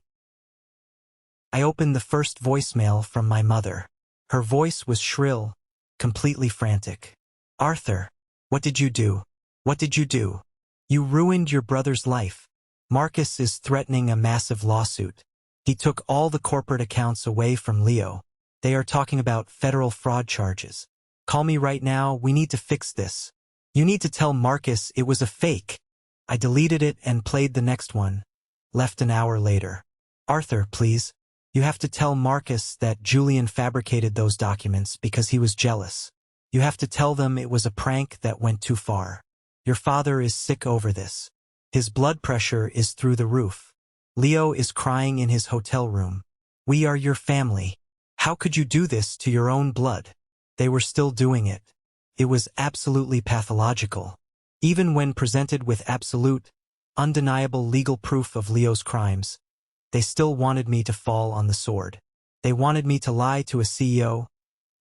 I opened the first voicemail from my mother. Her voice was shrill, completely frantic. "Arthur, what did you do? What did you do? You ruined your brother's life. Marcus is threatening a massive lawsuit. He took all the corporate accounts away from Leo. They are talking about federal fraud charges. Call me right now, we need to fix this. You need to tell Marcus it was a fake." I deleted it and played the next one, left an hour later. "Arthur, please. You have to tell Marcus that Julian fabricated those documents because he was jealous. You have to tell them it was a prank that went too far. Your father is sick over this. His blood pressure is through the roof. Leo is crying in his hotel room. We are your family. How could you do this to your own blood? They were still doing it. It was absolutely pathological. Even when presented with absolute, undeniable legal proof of Leo's crimes, they still wanted me to fall on the sword. They wanted me to lie to a CEO,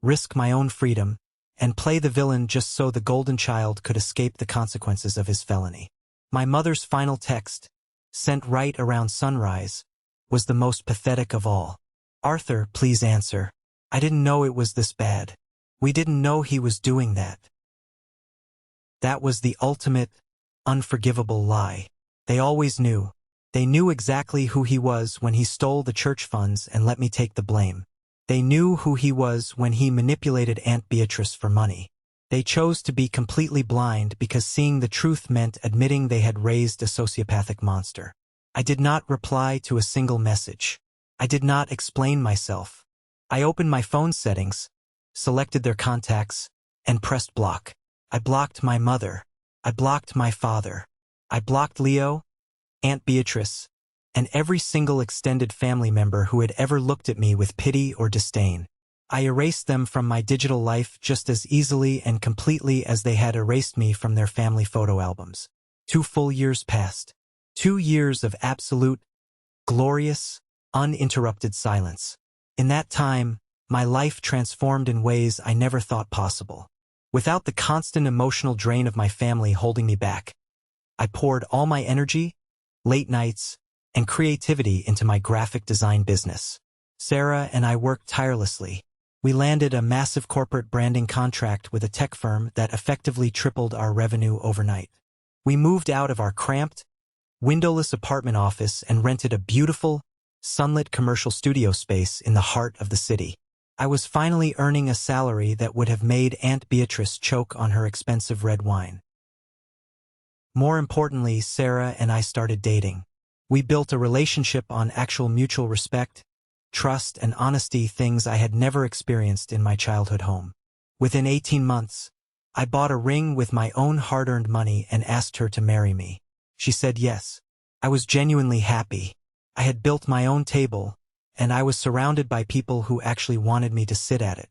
risk my own freedom, and play the villain just so the golden child could escape the consequences of his felony. My mother's final text, sent right around sunrise, was the most pathetic of all. Arthur, please answer. I didn't know it was this bad. We didn't know he was doing that. That was the ultimate, unforgivable lie. They always knew. They knew exactly who he was when he stole the church funds and let me take the blame. They knew who he was when he manipulated Aunt Beatrice for money. They chose to be completely blind because seeing the truth meant admitting they had raised a sociopathic monster. I did not reply to a single message. I did not explain myself. I opened my phone settings, selected their contacts, and pressed block. I blocked my mother. I blocked my father. I blocked Leo, Aunt Beatrice, and every single extended family member who had ever looked at me with pity or disdain. I erased them from my digital life just as easily and completely as they had erased me from their family photo albums. 2 full years passed. 2 years of absolute, glorious, uninterrupted silence. In that time, my life transformed in ways I never thought possible. Without the constant emotional drain of my family holding me back, I poured all my energy, late nights, and creativity into my graphic design business. Sarah and I worked tirelessly. We landed a massive corporate branding contract with a tech firm that effectively tripled our revenue overnight. We moved out of our cramped, windowless apartment office and rented a beautiful, sunlit commercial studio space in the heart of the city. I was finally earning a salary that would have made Aunt Beatrice choke on her expensive red wine. More importantly, Sarah and I started dating. We built a relationship on actual mutual respect, trust, and honesty, things I had never experienced in my childhood home. Within 18 months, I bought a ring with my own hard-earned money and asked her to marry me. She said yes. I was genuinely happy. I had built my own table, and I was surrounded by people who actually wanted me to sit at it.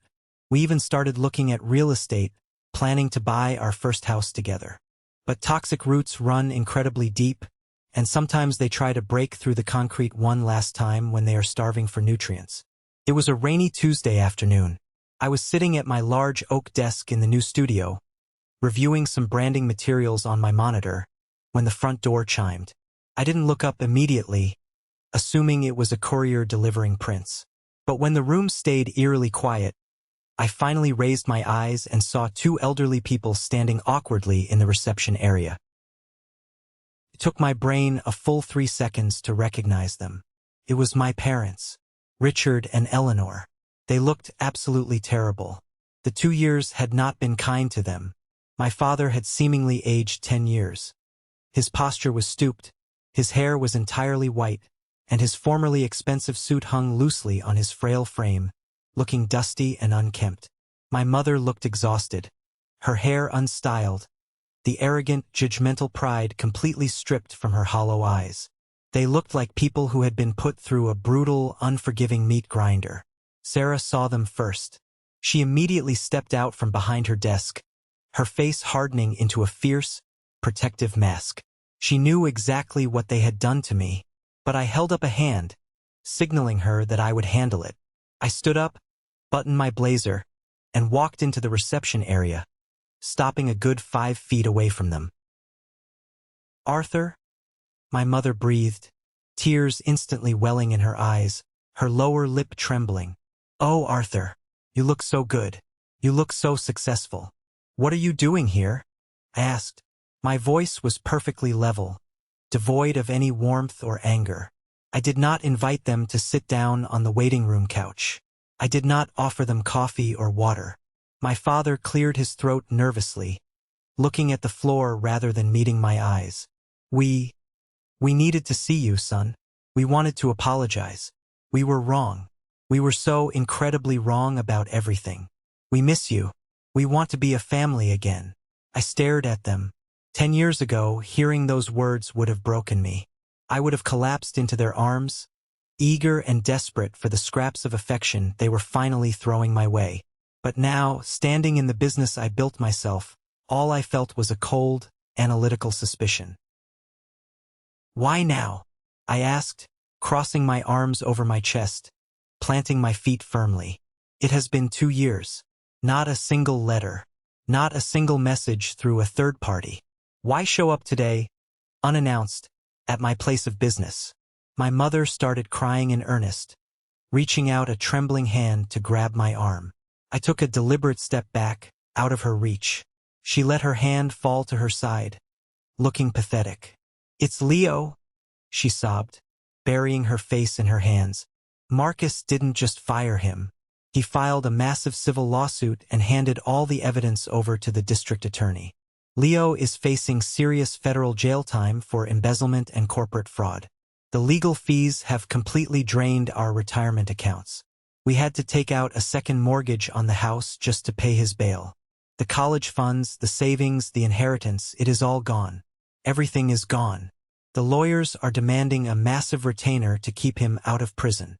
We even started looking at real estate, planning to buy our first house together. But toxic roots run incredibly deep, and sometimes they try to break through the concrete one last time when they are starving for nutrients. It was a rainy Tuesday afternoon. I was sitting at my large oak desk in the new studio, reviewing some branding materials on my monitor, when the front door chimed. I didn't look up immediately, assuming it was a courier delivering prints. But when the room stayed eerily quiet, I finally raised my eyes and saw 2 elderly people standing awkwardly in the reception area. It took my brain a full 3 seconds to recognize them. It was my parents, Richard and Eleanor. They looked absolutely terrible. The 2 years had not been kind to them. My father had seemingly aged 10 years. His posture was stooped, his hair was entirely white, and his formerly expensive suit hung loosely on his frail frame, looking dusty and unkempt. My mother looked exhausted, her hair unstyled, the arrogant, judgmental pride completely stripped from her hollow eyes. They looked like people who had been put through a brutal, unforgiving meat grinder. Sarah saw them first. She immediately stepped out from behind her desk, her face hardening into a fierce, protective mask. She knew exactly what they had done to me, but I held up a hand, signaling her that I would handle it. I stood up, buttoned my blazer, and walked into the reception area, stopping a good 5 feet away from them. Arthur? My mother breathed, tears instantly welling in her eyes, her lower lip trembling. Oh, Arthur, you look so good. You look so successful. What are you doing here? I asked. My voice was perfectly level, devoid of any warmth or anger. I did not invite them to sit down on the waiting room couch. I did not offer them coffee or water. My father cleared his throat nervously, looking at the floor rather than meeting my eyes. We needed to see you, son. We wanted to apologize. We were wrong. We were so incredibly wrong about everything. We miss you. We want to be a family again. I stared at them. 10 years ago, hearing those words would have broken me. I would have collapsed into their arms, eager and desperate for the scraps of affection they were finally throwing my way. But now, standing in the business I built myself, all I felt was a cold, analytical suspicion. Why now? I asked, crossing my arms over my chest, planting my feet firmly. It has been 2 years. Not a single letter. Not a single message through a third party. Why show up today, unannounced, at my place of business? My mother started crying in earnest, reaching out a trembling hand to grab my arm. I took a deliberate step back, out of her reach. She let her hand fall to her side, looking pathetic. "It's Leo," she sobbed, burying her face in her hands. Marcus didn't just fire him. He filed a massive civil lawsuit and handed all the evidence over to the district attorney. Leo is facing serious federal jail time for embezzlement and corporate fraud. The legal fees have completely drained our retirement accounts. We had to take out a second mortgage on the house just to pay his bail. The college funds, the savings, the inheritance, it is all gone. Everything is gone. The lawyers are demanding a massive retainer to keep him out of prison.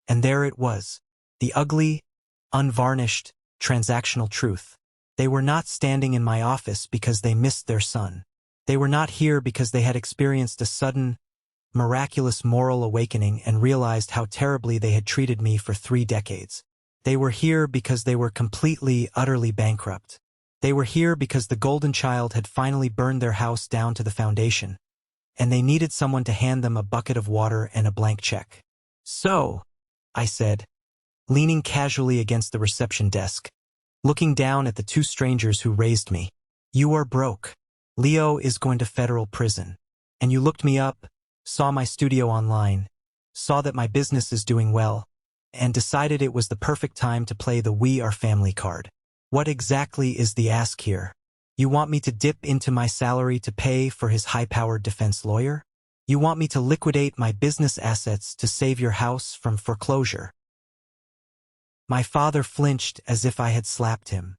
And there it was, the ugly, unvarnished, transactional truth. They were not standing in my office because they missed their son. They were not here because they had experienced a sudden, miraculous moral awakening and realized how terribly they had treated me for 3 decades. They were here because they were completely, utterly bankrupt. They were here because the golden child had finally burned their house down to the foundation, and they needed someone to hand them a bucket of water and a blank check. "So," I said, leaning casually against the reception desk, looking down at the 2 strangers who raised me, "you are broke. Leo is going to federal prison. And you looked me up, saw my studio online, saw that my business is doing well, and decided it was the perfect time to play the 'we are family' card. What exactly is the ask here? You want me to dip into my salary to pay for his high-powered defense lawyer? You want me to liquidate my business assets to save your house from foreclosure?" My father flinched as if I had slapped him.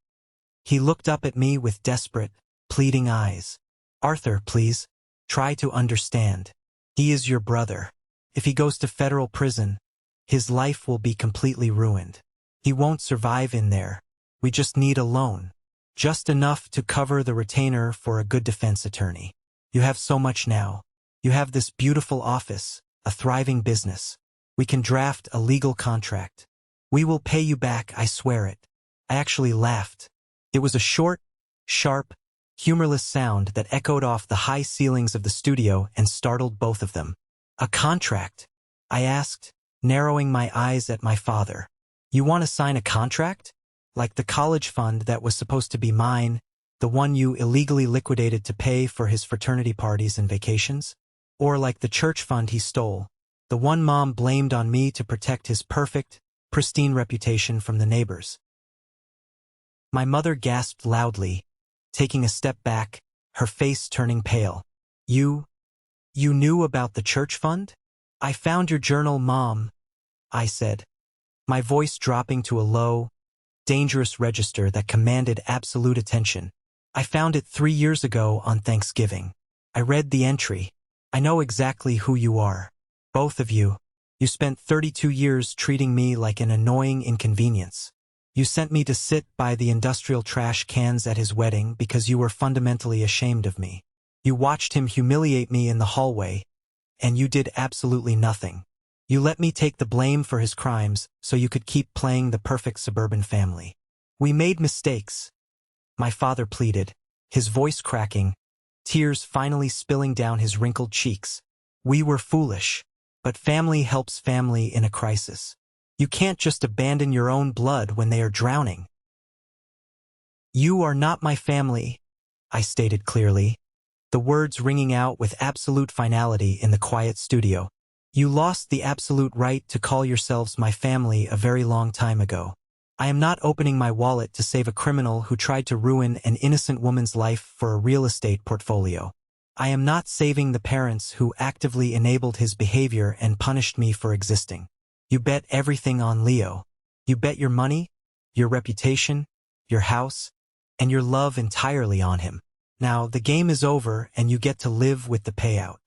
He looked up at me with desperate, pleading eyes. "Arthur, please, try to understand. He is your brother. If he goes to federal prison, his life will be completely ruined. He won't survive in there. We just need a loan. Just enough to cover the retainer for a good defense attorney. You have so much now. You have this beautiful office, a thriving business. We can draft a legal contract. We will pay you back, I swear it." I actually laughed. It was a short, sharp, humorless sound that echoed off the high ceilings of the studio and startled both of them. "A contract?" I asked, narrowing my eyes at my father. "You want to sign a contract? Like the college fund that was supposed to be mine, the one you illegally liquidated to pay for his fraternity parties and vacations? Or like the church fund he stole, the one Mom blamed on me to protect his perfect, pristine reputation from the neighbors?" My mother gasped loudly, taking a step back, her face turning pale. You knew about the church fund?" "I found your journal, Mom," I said, my voice dropping to a low, dangerous register that commanded absolute attention. "I found it 3 years ago on Thanksgiving. I read the entry. I know exactly who you are. Both of you. You spent 32 years treating me like an annoying inconvenience. You sent me to sit by the industrial trash cans at his wedding because you were fundamentally ashamed of me. You watched him humiliate me in the hallway, and you did absolutely nothing. You let me take the blame for his crimes so you could keep playing the perfect suburban family. We made mistakes," my father pleaded, his voice cracking, tears finally spilling down his wrinkled cheeks. "We were foolish, but family helps family in a crisis. You can't just abandon your own blood when they are drowning." "You are not my family," I stated clearly, the words ringing out with absolute finality in the quiet studio. "You lost the absolute right to call yourselves my family a very long time ago. I am not opening my wallet to save a criminal who tried to ruin an innocent woman's life for a real estate portfolio. I am not saving the parents who actively enabled his behavior and punished me for existing. You bet everything on Leo. You bet your money, your reputation, your house, and your love entirely on him. Now, the game is over and you get to live with the payout.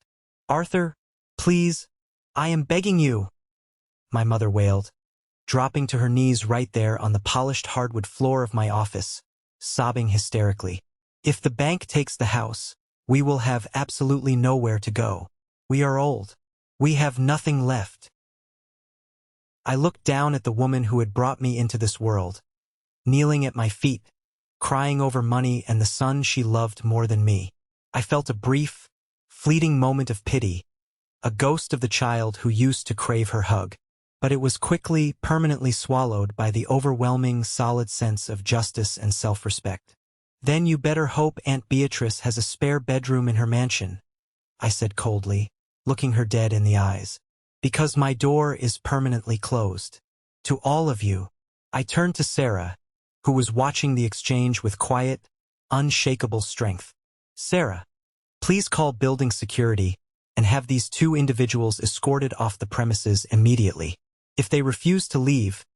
Arthur, please, I am begging you, my mother wailed, dropping to her knees right there on the polished hardwood floor of my office, sobbing hysterically. If the bank takes the house, we will have absolutely nowhere to go. We are old. We have nothing left. I looked down at the woman who had brought me into this world, kneeling at my feet, crying over money and the son she loved more than me. I felt a brief, fleeting moment of pity, a ghost of the child who used to crave her hug. But it was quickly, permanently swallowed by the overwhelming, solid sense of justice and self-respect. Then you better hope Aunt Beatrice has a spare bedroom in her mansion, I said coldly, looking her dead in the eyes. Because my door is permanently closed. To all of you. I turned to Sarah, who was watching the exchange with quiet, unshakable strength. Sarah, please call building security and have these two individuals escorted off the premises immediately. If they refuse to leave,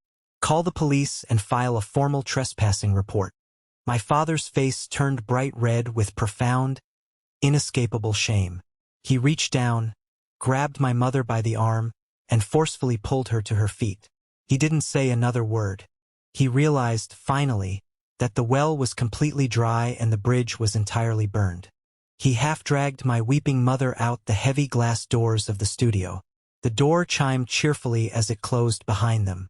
call the police and file a formal trespassing report. My father's face turned bright red with profound, inescapable shame. He reached down, grabbed my mother by the arm, and forcefully pulled her to her feet. He didn't say another word. He realized, finally, that the well was completely dry and the bridge was entirely burned. He half-dragged my weeping mother out the heavy glass doors of the studio. The door chimed cheerfully as it closed behind them.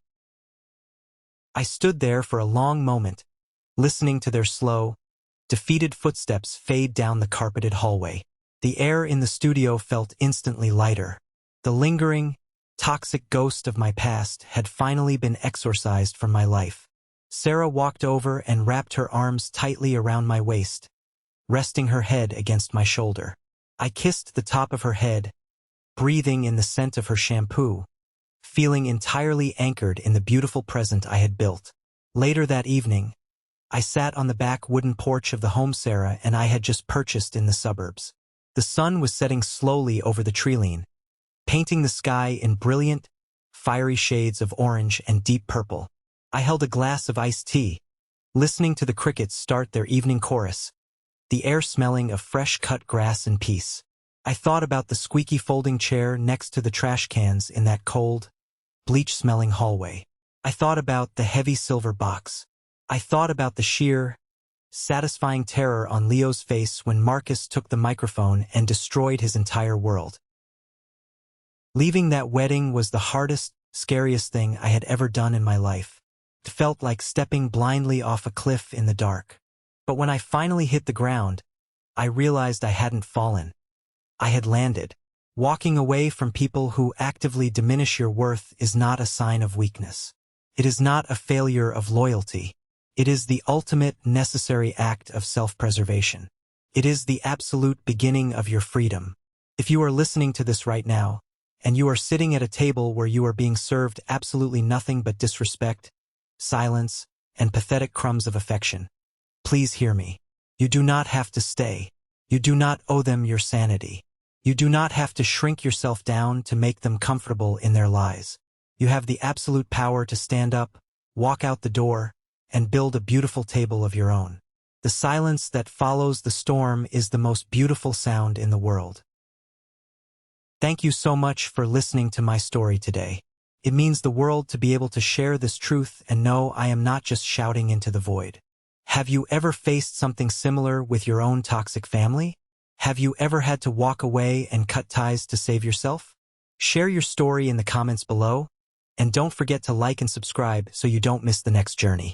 I stood there for a long moment, listening to their slow, defeated footsteps fade down the carpeted hallway. The air in the studio felt instantly lighter. The lingering, toxic ghost of my past had finally been exorcised from my life. Sarah walked over and wrapped her arms tightly around my waist, resting her head against my shoulder. I kissed the top of her head, breathing in the scent of her shampoo, feeling entirely anchored in the beautiful present I had built. Later that evening, I sat on the back wooden porch of the home Sarah and I had just purchased in the suburbs. The sun was setting slowly over the treeline, painting the sky in brilliant, fiery shades of orange and deep purple. I held a glass of iced tea, listening to the crickets start their evening chorus, the air smelling of fresh-cut grass and peace. I thought about the squeaky folding chair next to the trash cans in that cold, bleach-smelling hallway. I thought about the heavy silver box. I thought about the sheer, satisfying terror on Leo's face when Marcus took the microphone and destroyed his entire world. Leaving that wedding was the hardest, scariest thing I had ever done in my life. It felt like stepping blindly off a cliff in the dark. But when I finally hit the ground, I realized I hadn't fallen. I had landed. Walking away from people who actively diminish your worth is not a sign of weakness. It is not a failure of loyalty. It is the ultimate necessary act of self-preservation. It is the absolute beginning of your freedom. If you are listening to this right now, and you are sitting at a table where you are being served absolutely nothing but disrespect, silence, and pathetic crumbs of affection, please hear me. You do not have to stay. You do not owe them your sanity. You do not have to shrink yourself down to make them comfortable in their lies. You have the absolute power to stand up, walk out the door, and build a beautiful table of your own. The silence that follows the storm is the most beautiful sound in the world. Thank you so much for listening to my story today. It means the world to be able to share this truth and know I am not just shouting into the void. Have you ever faced something similar with your own toxic family? Have you ever had to walk away and cut ties to save yourself? Share your story in the comments below, and don't forget to like and subscribe so you don't miss the next journey.